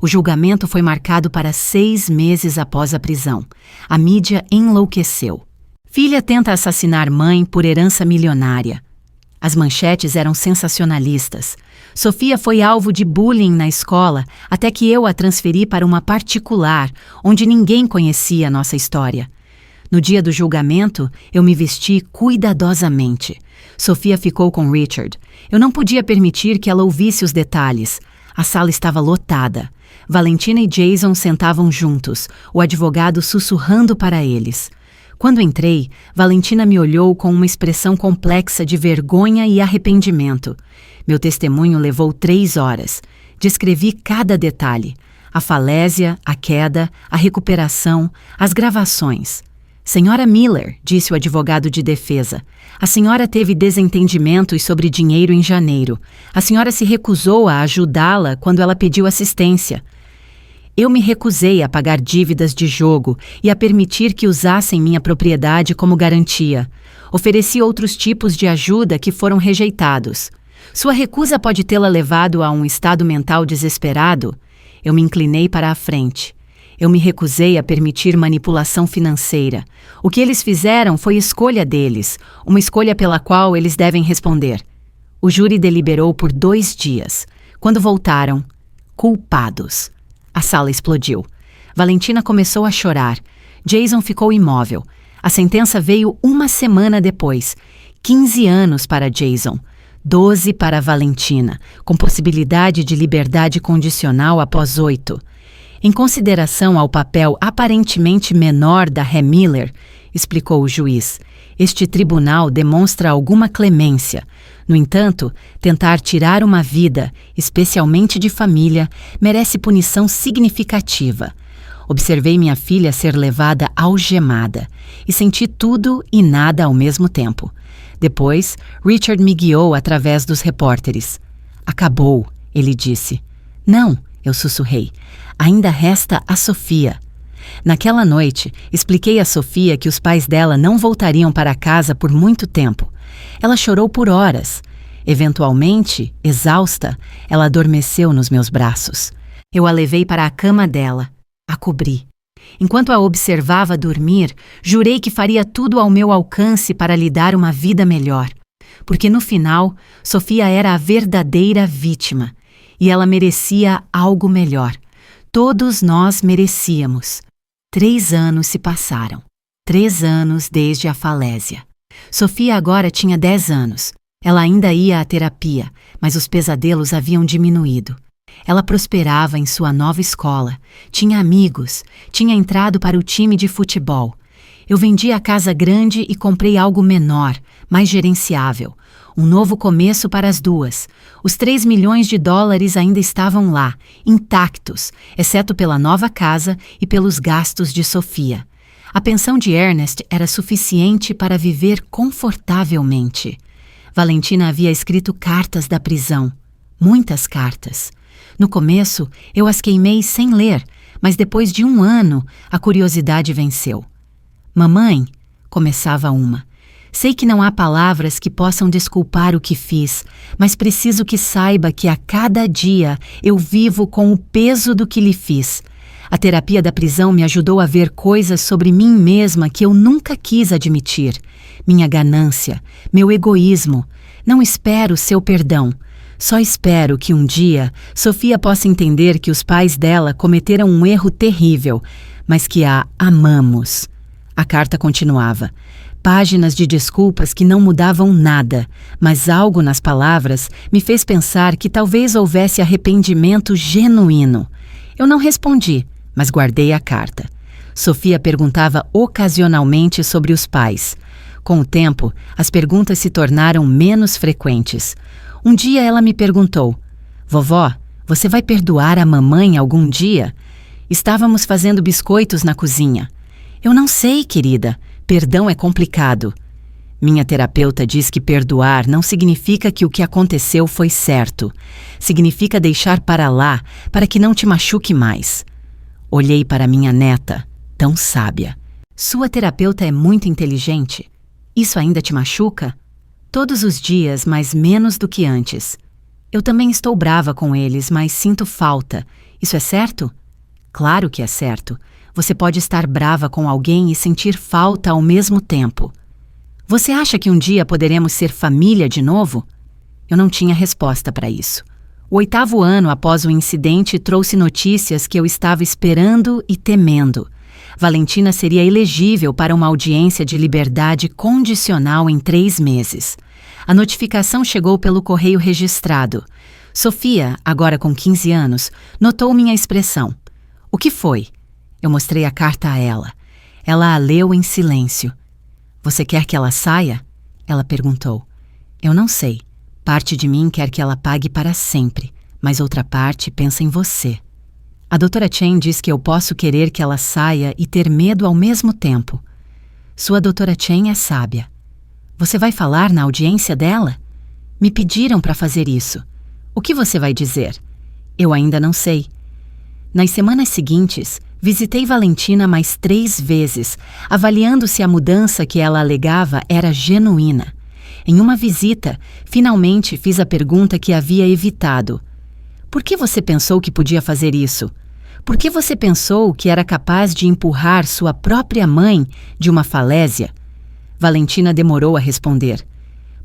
O julgamento foi marcado para 6 meses após a prisão. A mídia enlouqueceu. Filha tenta assassinar mãe por herança milionária. As manchetes eram sensacionalistas. Sofia foi alvo de bullying na escola até que eu a transferi para uma particular, onde ninguém conhecia a nossa história. No dia do julgamento, eu me vesti cuidadosamente. Sofia ficou com Richard. Eu não podia permitir que ela ouvisse os detalhes. A sala estava lotada. Valentina e Jason sentavam juntos, o advogado sussurrando para eles. Quando entrei, Valentina me olhou com uma expressão complexa de vergonha e arrependimento. Meu testemunho levou 3 horas. Descrevi cada detalhe. A falésia, a queda, a recuperação, as gravações. Senhora Miller, disse o advogado de defesa, a senhora teve desentendimentos sobre dinheiro em janeiro. A senhora se recusou a ajudá-la quando ela pediu assistência. Eu me recusei a pagar dívidas de jogo e a permitir que usassem minha propriedade como garantia. Ofereci outros tipos de ajuda que foram rejeitados. Sua recusa pode tê-la levado a um estado mental desesperado? Eu me inclinei para a frente. Eu me recusei a permitir manipulação financeira. O que eles fizeram foi escolha deles, uma escolha pela qual eles devem responder. O júri deliberou por 2 dias. Quando voltaram, culpados. A sala explodiu. Valentina começou a chorar. Jason ficou imóvel. A sentença veio 1 semana depois. 15 anos para Jason. 12 para Valentina, com possibilidade de liberdade condicional após 8. Em consideração ao papel aparentemente menor da Ré Miller, explicou o juiz, este tribunal demonstra alguma clemência. No entanto, tentar tirar uma vida, especialmente de família, merece punição significativa. Observei minha filha ser levada algemada e senti tudo e nada ao mesmo tempo. Depois, Richard me guiou através dos repórteres. Acabou, ele disse. Não, eu sussurrei. Ainda resta a Sofia. Naquela noite, expliquei a Sofia que os pais dela não voltariam para casa por muito tempo. Ela chorou por horas. Eventualmente, exausta, ela adormeceu nos meus braços. Eu a levei para a cama dela. A cobri. Enquanto a observava dormir, jurei que faria tudo ao meu alcance para lhe dar uma vida melhor. Porque no final, Sofia era a verdadeira vítima. E ela merecia algo melhor. Todos nós merecíamos. 3 anos se passaram. 3 anos desde a falésia. Sofia agora tinha 10 anos. Ela ainda ia à terapia, mas os pesadelos haviam diminuído. Ela prosperava em sua nova escola, tinha amigos, tinha entrado para o time de futebol. Eu vendi a casa grande e comprei algo menor, mais gerenciável. Um novo começo para as duas. Os 3 milhões de dólares ainda estavam lá, intactos, exceto pela nova casa e pelos gastos de Sofia. A pensão de Ernest era suficiente para viver confortavelmente. Valentina havia escrito cartas da prisão. Muitas cartas. No começo, eu as queimei sem ler, mas depois de 1 ano, a curiosidade venceu. Mamãe, começava uma, sei que não há palavras que possam desculpar o que fiz, mas preciso que saiba que a cada dia eu vivo com o peso do que lhe fiz. A terapia da prisão me ajudou a ver coisas sobre mim mesma que eu nunca quis admitir. Minha ganância, meu egoísmo. Não espero seu perdão. Só espero que um dia Sofia possa entender que os pais dela cometeram um erro terrível, mas que a amamos. A carta continuava. Páginas de desculpas que não mudavam nada, mas algo nas palavras me fez pensar que talvez houvesse arrependimento genuíno. Eu não respondi, mas guardei a carta. Sofia perguntava ocasionalmente sobre os pais. Com o tempo, as perguntas se tornaram menos frequentes. Um dia ela me perguntou: Vovó, você vai perdoar a mamãe algum dia? Estávamos fazendo biscoitos na cozinha. Eu não sei, querida. Perdão é complicado. Minha terapeuta diz que perdoar não significa que o que aconteceu foi certo. Significa deixar para lá, para que não te machuque mais. Olhei para minha neta, tão sábia. Sua terapeuta é muito inteligente. Isso ainda te machuca? Todos os dias, mas menos do que antes. Eu também estou brava com eles, mas sinto falta. Isso é certo? Claro que é certo. Você pode estar brava com alguém e sentir falta ao mesmo tempo. Você acha que um dia poderemos ser família de novo? Eu não tinha resposta para isso. O 8º ano após o incidente trouxe notícias que eu estava esperando e temendo. Valentina seria elegível para uma audiência de liberdade condicional em 3 meses. A notificação chegou pelo correio registrado. Sofia, agora com 15 anos, notou minha expressão. O que foi? Eu mostrei a carta a ela. Ela a leu em silêncio. Você quer que ela saia? Ela perguntou. Eu não sei. Parte de mim quer que ela pague para sempre, mas outra parte pensa em você. A doutora Chen diz que eu posso querer que ela saia e ter medo ao mesmo tempo. Sua doutora Chen é sábia. Você vai falar na audiência dela? Me pediram para fazer isso. O que você vai dizer? Eu ainda não sei. Nas semanas seguintes, visitei Valentina mais 3 vezes, avaliando se a mudança que ela alegava era genuína. Em uma visita, finalmente fiz a pergunta que havia evitado. Por que você pensou que podia fazer isso? Por que você pensou que era capaz de empurrar sua própria mãe de uma falésia? Valentina demorou a responder.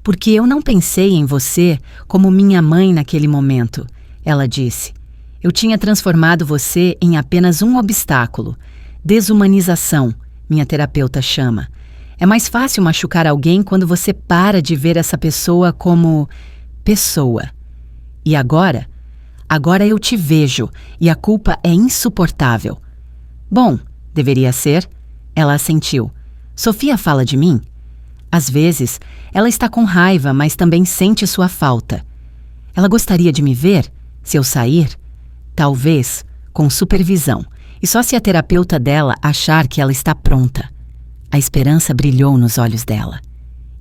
Porque eu não pensei em você como minha mãe naquele momento, ela disse. Eu tinha transformado você em apenas um obstáculo. Desumanização, minha terapeuta chama. É mais fácil machucar alguém quando você para de ver essa pessoa como pessoa. E agora? Agora eu te vejo e a culpa é insuportável. Bom, deveria ser. Ela assentiu. Sofia fala de mim? Às vezes, ela está com raiva, mas também sente sua falta. Ela gostaria de me ver, se eu sair? Talvez, com supervisão, e só se a terapeuta dela achar que ela está pronta. A esperança brilhou nos olhos dela.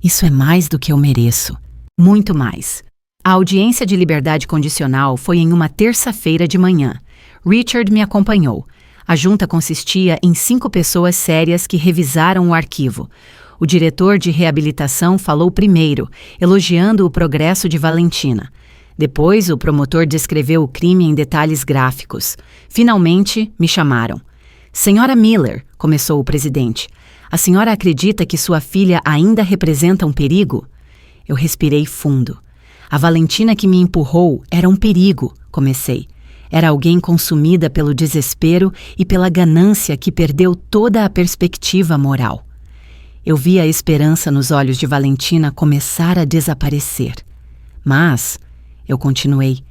Isso é mais do que eu mereço. Muito mais. A audiência de liberdade condicional foi em uma terça-feira de manhã. Richard me acompanhou. A junta consistia em 5 pessoas sérias que revisaram o arquivo. O diretor de reabilitação falou primeiro, elogiando o progresso de Valentina. Depois, o promotor descreveu o crime em detalhes gráficos. Finalmente, me chamaram. Senhora Miller, começou o presidente, a senhora acredita que sua filha ainda representa um perigo? Eu respirei fundo. A Valentina que me empurrou era um perigo, comecei. Era alguém consumida pelo desespero e pela ganância que perdeu toda a perspectiva moral. Eu vi a esperança nos olhos de Valentina começar a desaparecer. Mas, eu continuei,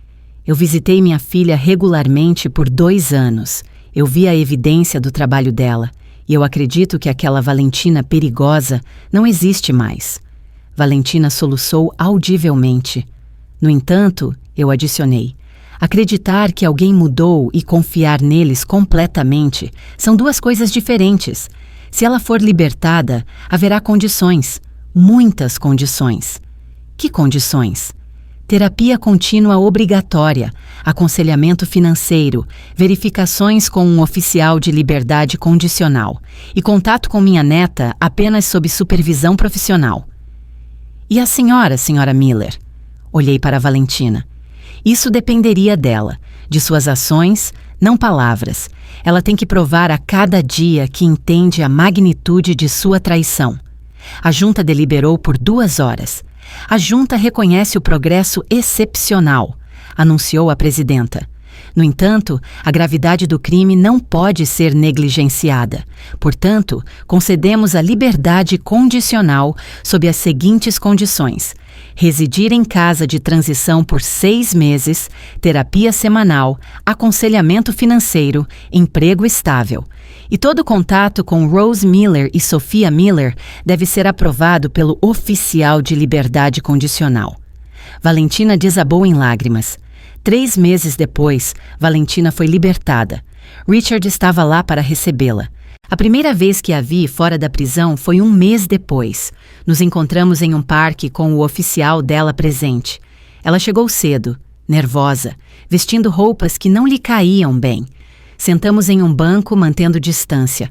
eu visitei minha filha regularmente por 2 anos. Eu vi a evidência do trabalho dela e eu acredito que aquela Valentina perigosa não existe mais. Valentina soluçou audivelmente. No entanto, eu adicionei, acreditar que alguém mudou e confiar neles completamente são 2 coisas diferentes. Se ela for libertada, haverá condições, muitas condições. Que condições? terapia contínua obrigatória, aconselhamento financeiro, verificações com um oficial de liberdade condicional e contato com minha neta apenas sob supervisão profissional. E a senhora Miller? Olhei para Valentina. Isso dependeria dela, de suas ações, não palavras. Ela tem que provar a cada dia que entende a magnitude de sua traição. A junta deliberou por 2 horas. A junta reconhece o progresso excepcional, anunciou a presidenta. No entanto, a gravidade do crime não pode ser negligenciada. Portanto, concedemos a liberdade condicional sob as seguintes condições: residir em casa de transição por 6 meses, terapia semanal, aconselhamento financeiro, emprego estável. E todo contato com Rose Miller e Sophia Miller deve ser aprovado pelo oficial de liberdade condicional. Valentina desabou em lágrimas. 3 meses depois, Valentina foi libertada. Richard estava lá para recebê-la. A primeira vez que a vi fora da prisão foi 1 mês depois. Nos encontramos em um parque com o oficial dela presente. Ela chegou cedo, nervosa, vestindo roupas que não lhe caíam bem. Sentamos em um banco, mantendo distância.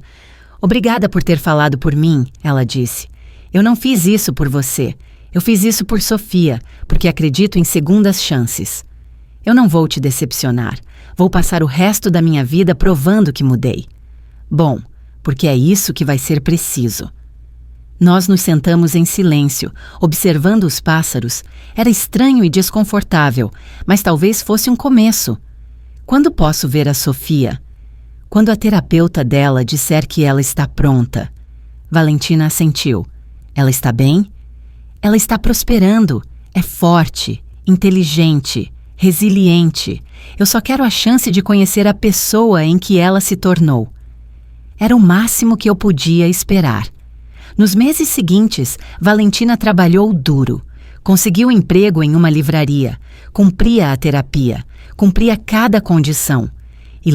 Obrigada por ter falado por mim, ela disse. Eu não fiz isso por você. Eu fiz isso por Sophia, porque acredito em segundas chances. Eu não vou te decepcionar. Vou passar o resto da minha vida provando que mudei. Bom, porque é isso que vai ser preciso. Nós nos sentamos em silêncio, observando os pássaros. Era estranho e desconfortável, mas talvez fosse um começo. Quando posso ver a Sophia? Quando a terapeuta dela disser que ela está pronta. Valentina assentiu. Ela está bem? Ela está prosperando. É forte, inteligente, resiliente. Eu só quero a chance de conhecer a pessoa em que ela se tornou. Era o máximo que eu podia esperar. Nos meses seguintes, Valentina trabalhou duro. Conseguiu emprego em uma livraria. Cumpria a terapia. Cumpria cada condição. E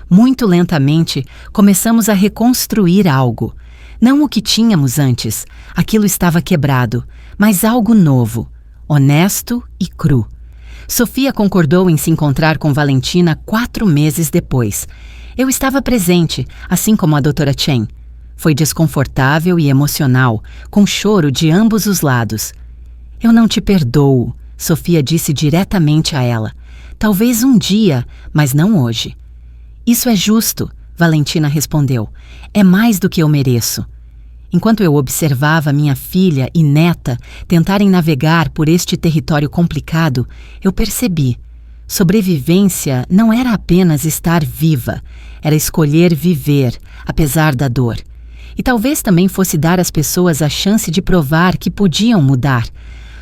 muito lentamente, começamos a reconstruir algo. Não o que tínhamos antes. Aquilo estava quebrado. Mas algo novo. Honesto e cru. Sophia concordou em se encontrar com Valentina 4 meses depois. Eu estava presente, assim como a doutora Chen. Foi desconfortável e emocional, com choro de ambos os lados. Eu não te perdoo, Sophia disse diretamente a ela. Talvez um dia, mas não hoje. Isso é justo, Valentina respondeu. É mais do que eu mereço. Enquanto eu observava minha filha e neta tentarem navegar por este território complicado, eu percebi. Sobrevivência não era apenas estar viva, era escolher viver, apesar da dor. E talvez também fosse dar às pessoas a chance de provar que podiam mudar.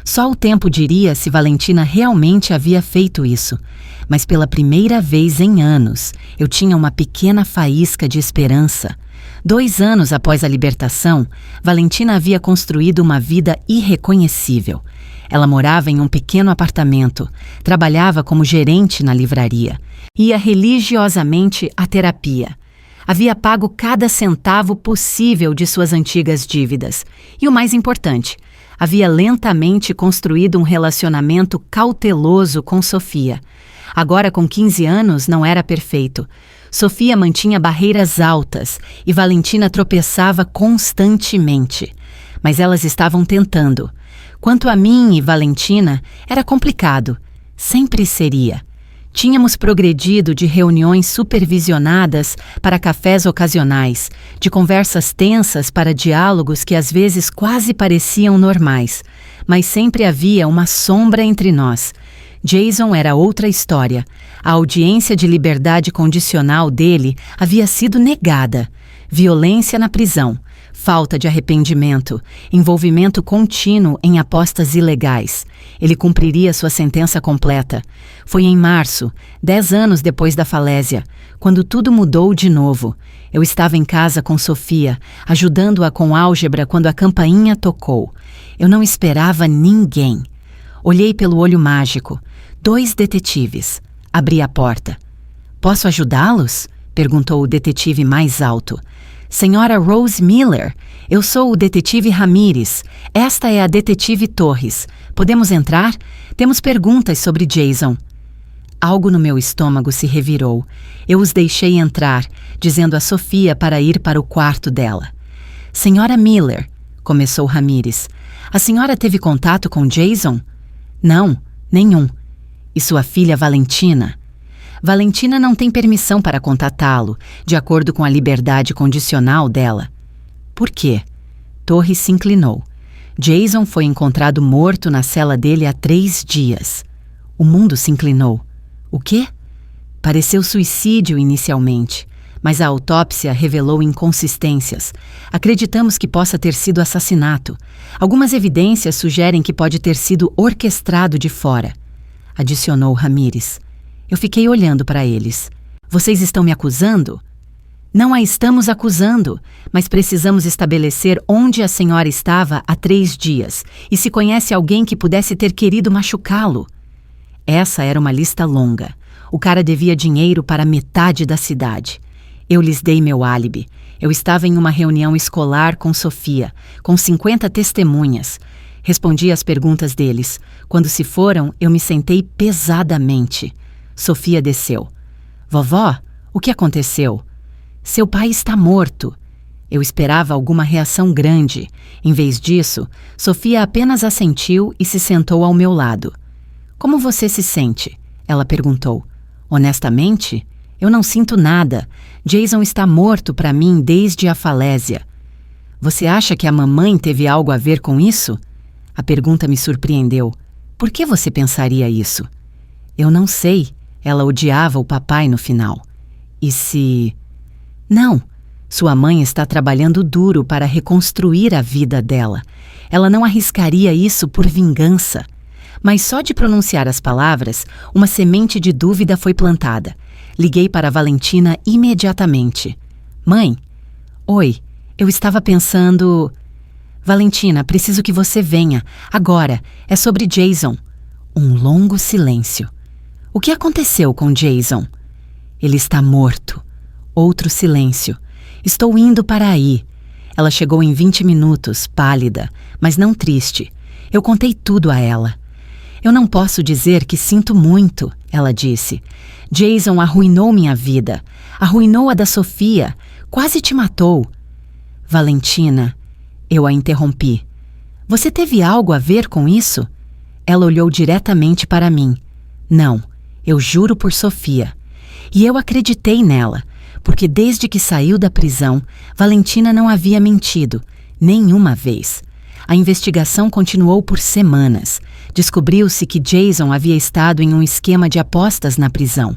Só o tempo diria se Valentina realmente havia feito isso. Mas pela primeira vez em anos, eu tinha uma pequena faísca de esperança. 2 anos após a libertação, Valentina havia construído uma vida irreconhecível. Ela morava em um pequeno apartamento, trabalhava como gerente na livraria, ia religiosamente à terapia. Havia pago cada centavo possível de suas antigas dívidas. E o mais importante, havia lentamente construído um relacionamento cauteloso com Sophia. Agora, com 15 anos, não era perfeito. Sophia mantinha barreiras altas e Valentina tropeçava constantemente. Mas elas estavam tentando. Quanto a mim e Valentina, era complicado. Sempre seria. Tínhamos progredido de reuniões supervisionadas para cafés ocasionais, de conversas tensas para diálogos que às vezes quase pareciam normais, mas sempre havia uma sombra entre nós. Jason era outra história. A audiência de liberdade condicional dele havia sido negada. Violência na prisão, falta de arrependimento, envolvimento contínuo em apostas ilegais. Ele cumpriria sua sentença completa. Foi em março, 10 anos depois da falésia, quando tudo mudou de novo. Eu estava em casa com Sophia, ajudando-a com álgebra quando a campainha tocou. Eu não esperava ninguém. Olhei pelo olho mágico. 2 detetives. Abri a porta. "Posso ajudá-los?" perguntou o detetive mais alto. Senhora Rose Miller, eu sou o detetive Ramírez. Esta é a detetive Torres. Podemos entrar? Temos perguntas sobre Jason. Algo no meu estômago se revirou. Eu os deixei entrar, dizendo a Sofia para ir para o quarto dela. Senhora Miller, começou Ramírez, a senhora teve contato com Jason? Não, nenhum. E sua filha Valentina? Valentina não tem permissão para contatá-lo, de acordo com a liberdade condicional dela. Por quê? Torres se inclinou. Jason foi encontrado morto na cela dele há 3 dias. O mundo se inclinou. O quê? Pareceu suicídio inicialmente, mas a autópsia revelou inconsistências. Acreditamos que possa ter sido assassinato. Algumas evidências sugerem que pode ter sido orquestrado de fora, adicionou Ramírez. Eu fiquei olhando para eles. Vocês estão me acusando? Não a estamos acusando, mas precisamos estabelecer onde a senhora estava há 3 dias e se conhece alguém que pudesse ter querido machucá-lo. Essa era uma lista longa. O cara devia dinheiro para metade da cidade. Eu lhes dei meu álibi. Eu estava em uma reunião escolar com Sofia, com 50 testemunhas. Respondi às perguntas deles. Quando se foram, eu me sentei pesadamente. Sofia desceu. Vovó, o que aconteceu? Seu pai está morto. Eu esperava alguma reação grande. Em vez disso, Sofia apenas assentiu e se sentou ao meu lado. Como você se sente? Ela perguntou. Honestamente, eu não sinto nada. Jason está morto para mim desde a falésia. Você acha que a mamãe teve algo a ver com isso? A pergunta me surpreendeu. Por que você pensaria isso? Eu não sei. Ela odiava o papai no final. E se... Não. Sua mãe está trabalhando duro para reconstruir a vida dela. Ela não arriscaria isso por vingança. Mas só de pronunciar as palavras, uma semente de dúvida foi plantada. Liguei para Valentina imediatamente. Mãe? Oi, eu estava pensando... Valentina, preciso que você venha. Agora, é sobre Jason. Um longo silêncio. O que aconteceu com Jason? Ele está morto. Outro silêncio. Estou indo para aí. Ela chegou em 20 minutos, pálida, mas não triste. Eu contei tudo a ela. Eu não posso dizer que sinto muito, ela disse. Jason arruinou minha vida. Arruinou a da Sofia. Quase te matou. Valentina, eu a interrompi. Você teve algo a ver com isso? Ela olhou diretamente para mim. Não, eu juro por Sofia. E eu acreditei nela, porque desde que saiu da prisão, Valentina não havia mentido, nenhuma vez. A investigação continuou por semanas. Descobriu-se que Jason havia estado em um esquema de apostas na prisão.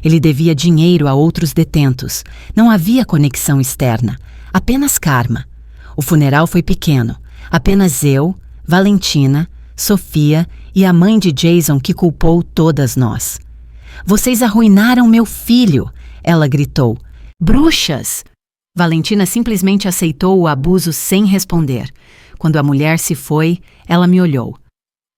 Ele devia dinheiro a outros detentos. Não havia conexão externa, apenas karma. O funeral foi pequeno. Apenas eu, Valentina, Sofia e a mãe de Jason que culpou todas nós. Vocês arruinaram meu filho, ela gritou. Bruxas! Valentina simplesmente aceitou o abuso sem responder. Quando a mulher se foi, ela me olhou.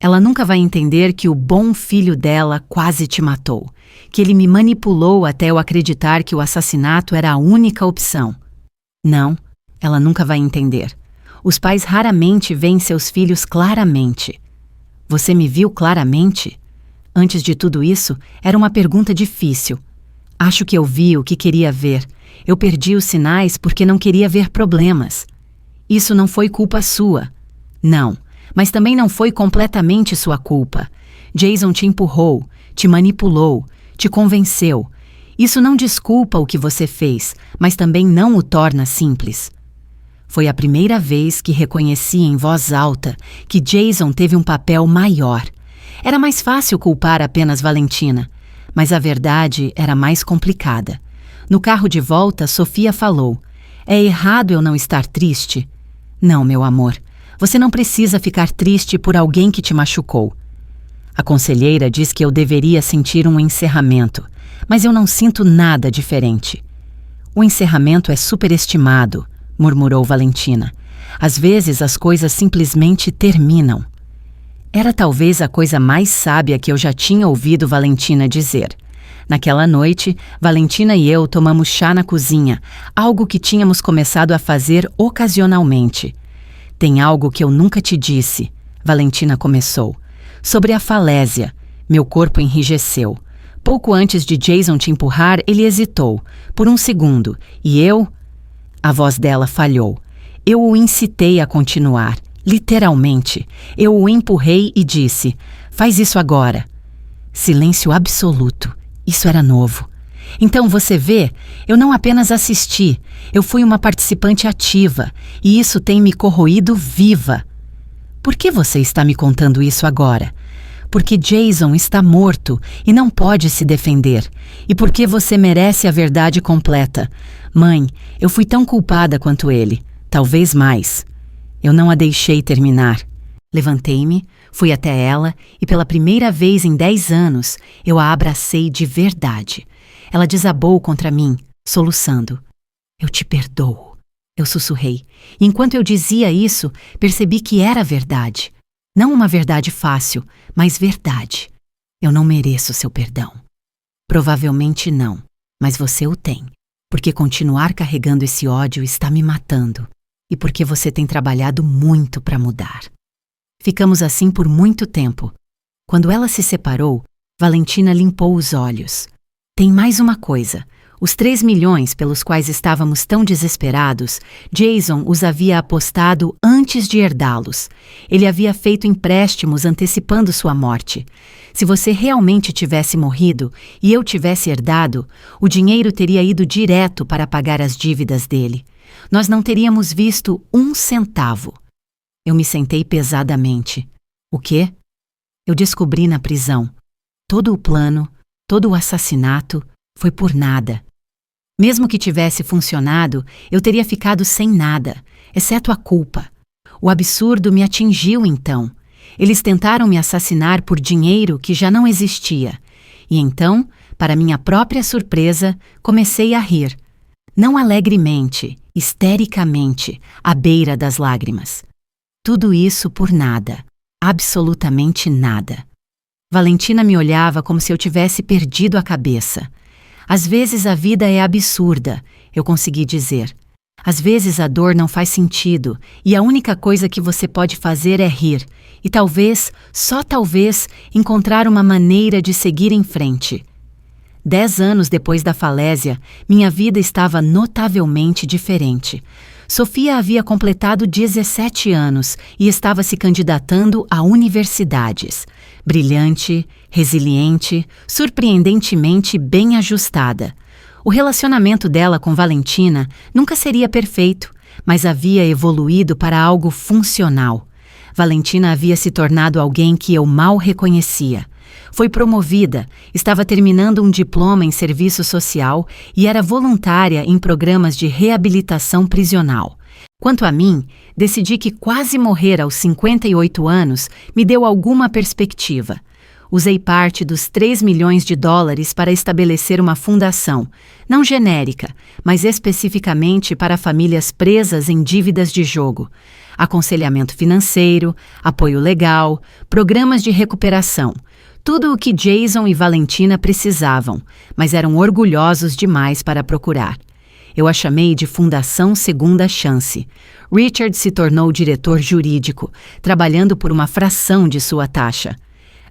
Ela nunca vai entender que o bom filho dela quase te matou, que ele me manipulou até eu acreditar que o assassinato era a única opção. Não, ela nunca vai entender. Os pais raramente veem seus filhos claramente. Você me viu claramente? Antes de tudo isso, era uma pergunta difícil. Acho que eu vi o que queria ver. Eu perdi os sinais porque não queria ver problemas. Isso não foi culpa sua. Não, mas também não foi completamente sua culpa. Jason te empurrou, te manipulou, te convenceu. Isso não desculpa o que você fez, mas também não o torna simples. Foi a primeira vez que reconheci em voz alta que Jason teve um papel maior. Era mais fácil culpar apenas Valentina, mas a verdade era mais complicada. No carro de volta, Sofia falou: é errado eu não estar triste? Não, meu amor. Você não precisa ficar triste por alguém que te machucou. A conselheira diz que eu deveria sentir um encerramento, mas eu não sinto nada diferente. O encerramento é superestimado, murmurou Valentina. Às vezes as coisas simplesmente terminam. Era talvez a coisa mais sábia que eu já tinha ouvido Valentina dizer. Naquela noite, Valentina e eu tomamos chá na cozinha, algo que tínhamos começado a fazer ocasionalmente. Tem algo que eu nunca te disse, Valentina começou. Sobre a falésia. Meu corpo enrijeceu. Pouco antes de Jason te empurrar, ele hesitou, por um segundo, e eu... A voz dela falhou. Eu o incitei a continuar, literalmente. Eu o empurrei e disse, faz isso agora. Silêncio absoluto. Isso era novo. Então você vê, eu não apenas assisti, eu fui uma participante ativa, e isso tem me corroído viva. Por que você está me contando isso agora? Porque Jason está morto e não pode se defender. E porque você merece a verdade completa. Mãe, eu fui tão culpada quanto ele. Talvez mais. Eu não a deixei terminar. Levantei-me, fui até ela e pela primeira vez em 10 anos eu a abracei de verdade. Ela desabou contra mim, soluçando. Eu te perdoo. Eu sussurrei. E enquanto eu dizia isso, percebi que era verdade. Não uma verdade fácil, mas verdade. Eu não mereço seu perdão. Provavelmente não, mas você o tem. Porque continuar carregando esse ódio está me matando. E porque você tem trabalhado muito para mudar. Ficamos assim por muito tempo. Quando ela se separou, Valentina limpou os olhos. Tem mais uma coisa. Os 3 milhões pelos quais estávamos tão desesperados, Jason os havia apostado antes de herdá-los. Ele havia feito empréstimos antecipando sua morte. Se você realmente tivesse morrido e eu tivesse herdado, o dinheiro teria ido direto para pagar as dívidas dele. Nós não teríamos visto 1 centavo. Eu me sentei pesadamente. O quê? Eu descobri na prisão. Todo o plano, todo o assassinato foi por nada. Mesmo que tivesse funcionado, eu teria ficado sem nada, exceto a culpa. O absurdo me atingiu então. Eles tentaram me assassinar por dinheiro que já não existia. E então, para minha própria surpresa, comecei a rir. Não alegremente, histericamente, à beira das lágrimas. Tudo isso por nada. Absolutamente nada. Valentina me olhava como se eu tivesse perdido a cabeça. Às vezes a vida é absurda, eu consegui dizer. Às vezes a dor não faz sentido e a única coisa que você pode fazer é rir e talvez, só talvez, encontrar uma maneira de seguir em frente. 10 anos depois da falésia, minha vida estava notavelmente diferente. Sofia havia completado 17 anos e estava se candidatando a universidades. Brilhante, resiliente, surpreendentemente bem ajustada. O relacionamento dela com Valentina nunca seria perfeito, mas havia evoluído para algo funcional. Valentina havia se tornado alguém que eu mal reconhecia. Foi promovida, estava terminando um diploma em serviço social e era voluntária em programas de reabilitação prisional. Quanto a mim, decidi que quase morrer aos 58 anos me deu alguma perspectiva. Usei parte dos 3 milhões de dólares para estabelecer uma fundação, não genérica, mas especificamente para famílias presas em dívidas de jogo. Aconselhamento financeiro, apoio legal, programas de recuperação. Tudo o que Jason e Valentina precisavam, mas eram orgulhosos demais para procurar. Eu a chamei de Fundação Segunda Chance. Richard se tornou diretor jurídico, trabalhando por uma fração de sua taxa.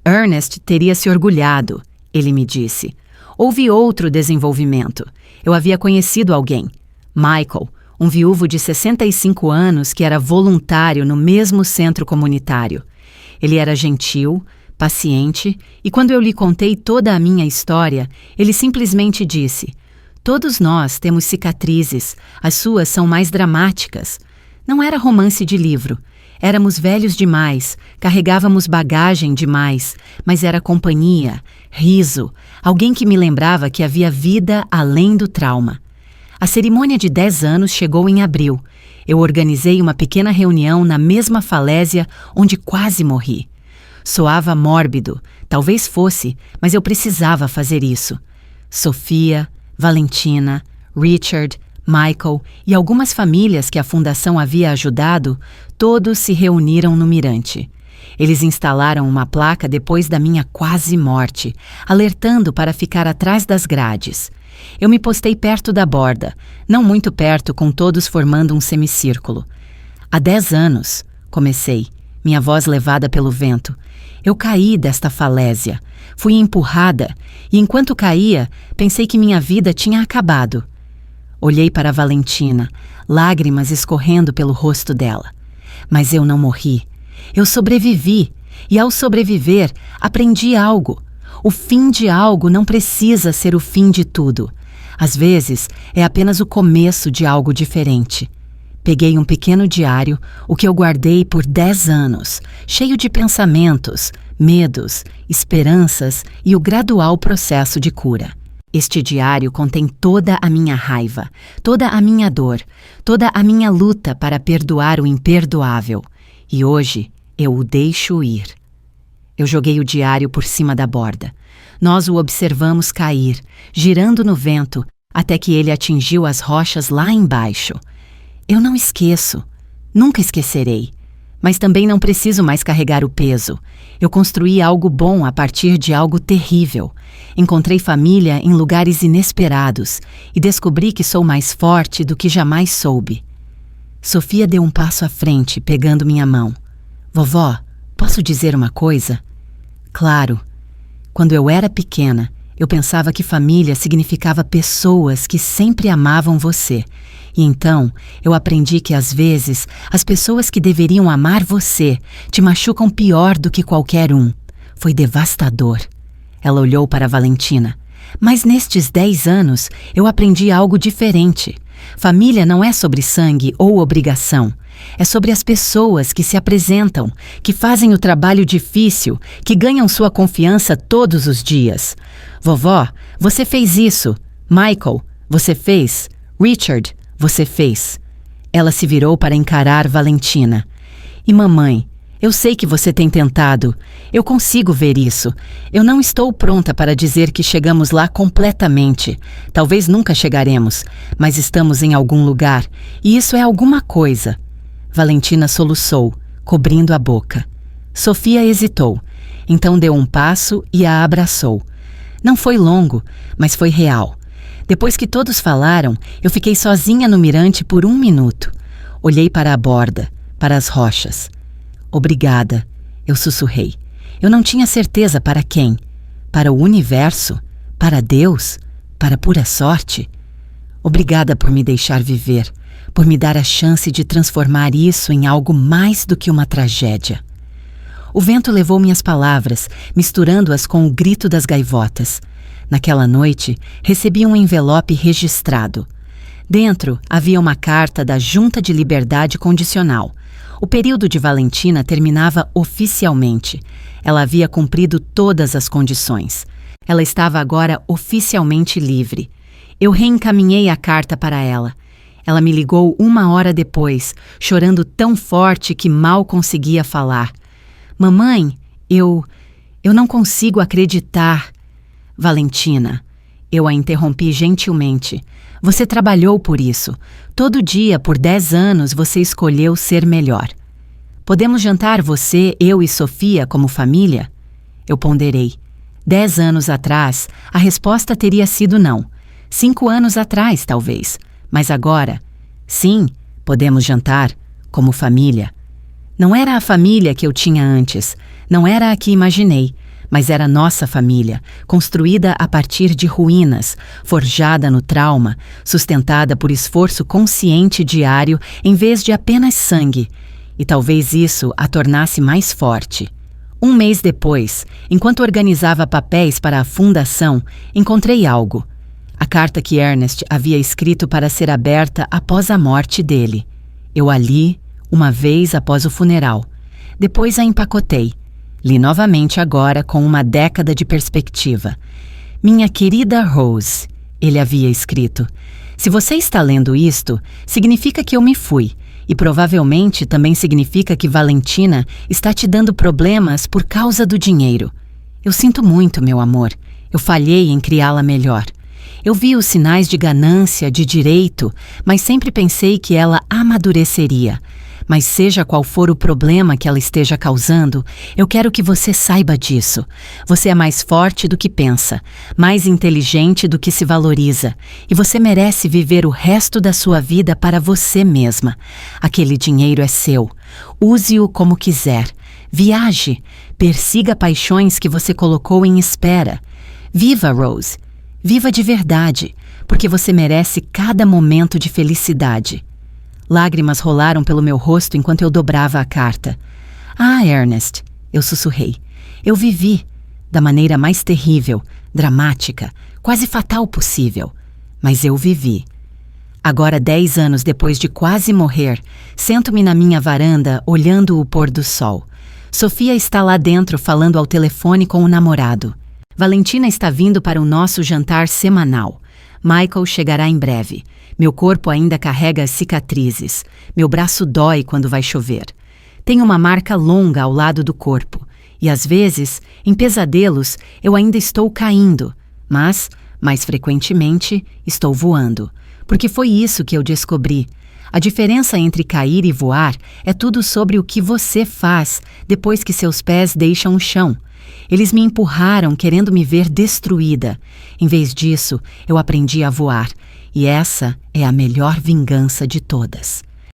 Ernest teria se orgulhado, ele me disse. Houve outro desenvolvimento. Eu havia conhecido alguém, Michael, um viúvo de 65 anos que era voluntário no mesmo centro comunitário. Ele era gentil, paciente, e quando eu lhe contei toda a minha história, ele simplesmente disse: todos nós temos cicatrizes, as suas são mais dramáticas. Não era romance de livro. Éramos velhos demais, carregávamos bagagem demais, mas era companhia, riso, alguém que me lembrava que havia vida além do trauma. A cerimônia de 10 anos chegou em abril. Eu organizei uma pequena reunião na mesma falésia onde quase morri. Soava mórbido, talvez fosse, mas eu precisava fazer isso. Sofia, Valentina, Richard, Michael e algumas famílias que a fundação havia ajudado, todos se reuniram no Mirante. Eles instalaram uma placa depois da minha quase morte, alertando para ficar atrás das grades. Eu me postei perto da borda, não muito perto, com todos formando um semicírculo. Há 10 anos, comecei, minha voz levada pelo vento. Eu caí desta falésia, fui empurrada, e enquanto caía, pensei que minha vida tinha acabado. Olhei para Valentina, lágrimas escorrendo pelo rosto dela. Mas eu não morri. Eu sobrevivi, e ao sobreviver, aprendi algo. O fim de algo não precisa ser o fim de tudo. Às vezes, é apenas o começo de algo diferente. Peguei um pequeno diário, o que eu guardei por 10 anos, cheio de pensamentos, medos, esperanças e o gradual processo de cura. Este diário contém toda a minha raiva, toda a minha dor, toda a minha luta para perdoar o imperdoável. E hoje eu o deixo ir. Eu joguei o diário por cima da borda. Nós o observamos cair, girando no vento, até que ele atingiu as rochas lá embaixo. Eu não esqueço, nunca esquecerei. Mas também não preciso mais carregar o peso. Eu construí algo bom a partir de algo terrível. Encontrei família em lugares inesperados e descobri que sou mais forte do que jamais soube. Sofia deu um passo à frente, pegando minha mão. Vovó, posso dizer uma coisa? Claro. Quando eu era pequena, eu pensava que família significava pessoas que sempre amavam você. E então, eu aprendi que às vezes, as pessoas que deveriam amar você te machucam pior do que qualquer um. Foi devastador. Ela olhou para Valentina. Mas nestes 10 anos, eu aprendi algo diferente. Família não é sobre sangue ou obrigação. É sobre as pessoas que se apresentam, que fazem o trabalho difícil, que ganham sua confiança todos os dias. Vovó, você fez isso. Michael, você fez. Richard, você fez. Ela se virou para encarar Valentina. E mamãe, eu sei que você tem tentado. Eu consigo ver isso. Eu não estou pronta para dizer que chegamos lá completamente. Talvez nunca chegaremos, mas estamos em algum lugar, e isso é alguma coisa. Valentina soluçou, cobrindo a boca. Sofia hesitou, então deu um passo e a abraçou. Não foi longo, mas foi real. Depois que todos falaram, eu fiquei sozinha no mirante por 1 minuto. Olhei para a borda, para as rochas. Obrigada, eu sussurrei. Eu não tinha certeza para quem. Para o universo? Para Deus? Para pura sorte? Obrigada por me deixar viver, por me dar a chance de transformar isso em algo mais do que uma tragédia. O vento levou minhas palavras, misturando-as com o grito das gaivotas. Naquela noite, recebi um envelope registrado. Dentro havia uma carta da Junta de Liberdade Condicional. O período de Valentina terminava oficialmente. Ela havia cumprido todas as condições. Ela estava agora oficialmente livre. Eu reencaminhei a carta para ela. Ela me ligou 1 hora depois, chorando tão forte que mal conseguia falar. Mamãe, eu não consigo acreditar. Valentina, eu a interrompi gentilmente. Você trabalhou por isso. Todo dia, por 10 anos, você escolheu ser melhor. Podemos jantar você, eu e Sofia como família? Eu ponderei. 10 anos atrás, a resposta teria sido não. 5 anos atrás, talvez. Mas agora, sim, podemos jantar como família. Não era a família que eu tinha antes, não era a que imaginei, mas era nossa família, construída a partir de ruínas, forjada no trauma, sustentada por esforço consciente diário em vez de apenas sangue. E talvez isso a tornasse mais forte. 1 mês depois, enquanto organizava papéis para a fundação, encontrei algo. A carta que Ernest havia escrito para ser aberta após a morte dele. Eu a li, uma vez após o funeral. Depois a empacotei. Li novamente agora com uma década de perspectiva. Minha querida Rose, ele havia escrito. Se você está lendo isto, significa que eu me fui. E provavelmente também significa que Valentina está te dando problemas por causa do dinheiro. Eu sinto muito, meu amor. Eu falhei em criá-la melhor. Eu vi os sinais de ganância, de direito, mas sempre pensei que ela amadureceria. Mas seja qual for o problema que ela esteja causando, eu quero que você saiba disso. Você é mais forte do que pensa, mais inteligente do que se valoriza, e você merece viver o resto da sua vida para você mesma. Aquele dinheiro é seu. Use-o como quiser. Viaje. Persiga paixões que você colocou em espera. Viva, Rose. Viva de verdade, porque você merece cada momento de felicidade. Lágrimas rolaram pelo meu rosto enquanto eu dobrava a carta. Ah, Ernest, eu sussurrei. Eu vivi, da maneira mais terrível, dramática, quase fatal possível. Mas eu vivi. Agora, 10 anos depois de quase morrer, sento-me na minha varanda, olhando o pôr do sol. Sofia está lá dentro falando ao telefone com o namorado. Valentina está vindo para o nosso jantar semanal. Michael chegará em breve. Meu corpo ainda carrega as cicatrizes. Meu braço dói quando vai chover. Tenho uma marca longa ao lado do corpo. E às vezes, em pesadelos, eu ainda estou caindo. Mas, mais frequentemente, estou voando. Porque foi isso que eu descobri. A diferença entre cair e voar é tudo sobre o que você faz depois que seus pés deixam o chão. Eles me empurraram querendo me ver destruída. Em vez disso, eu aprendi a voar. E essa é a melhor vingança de todas.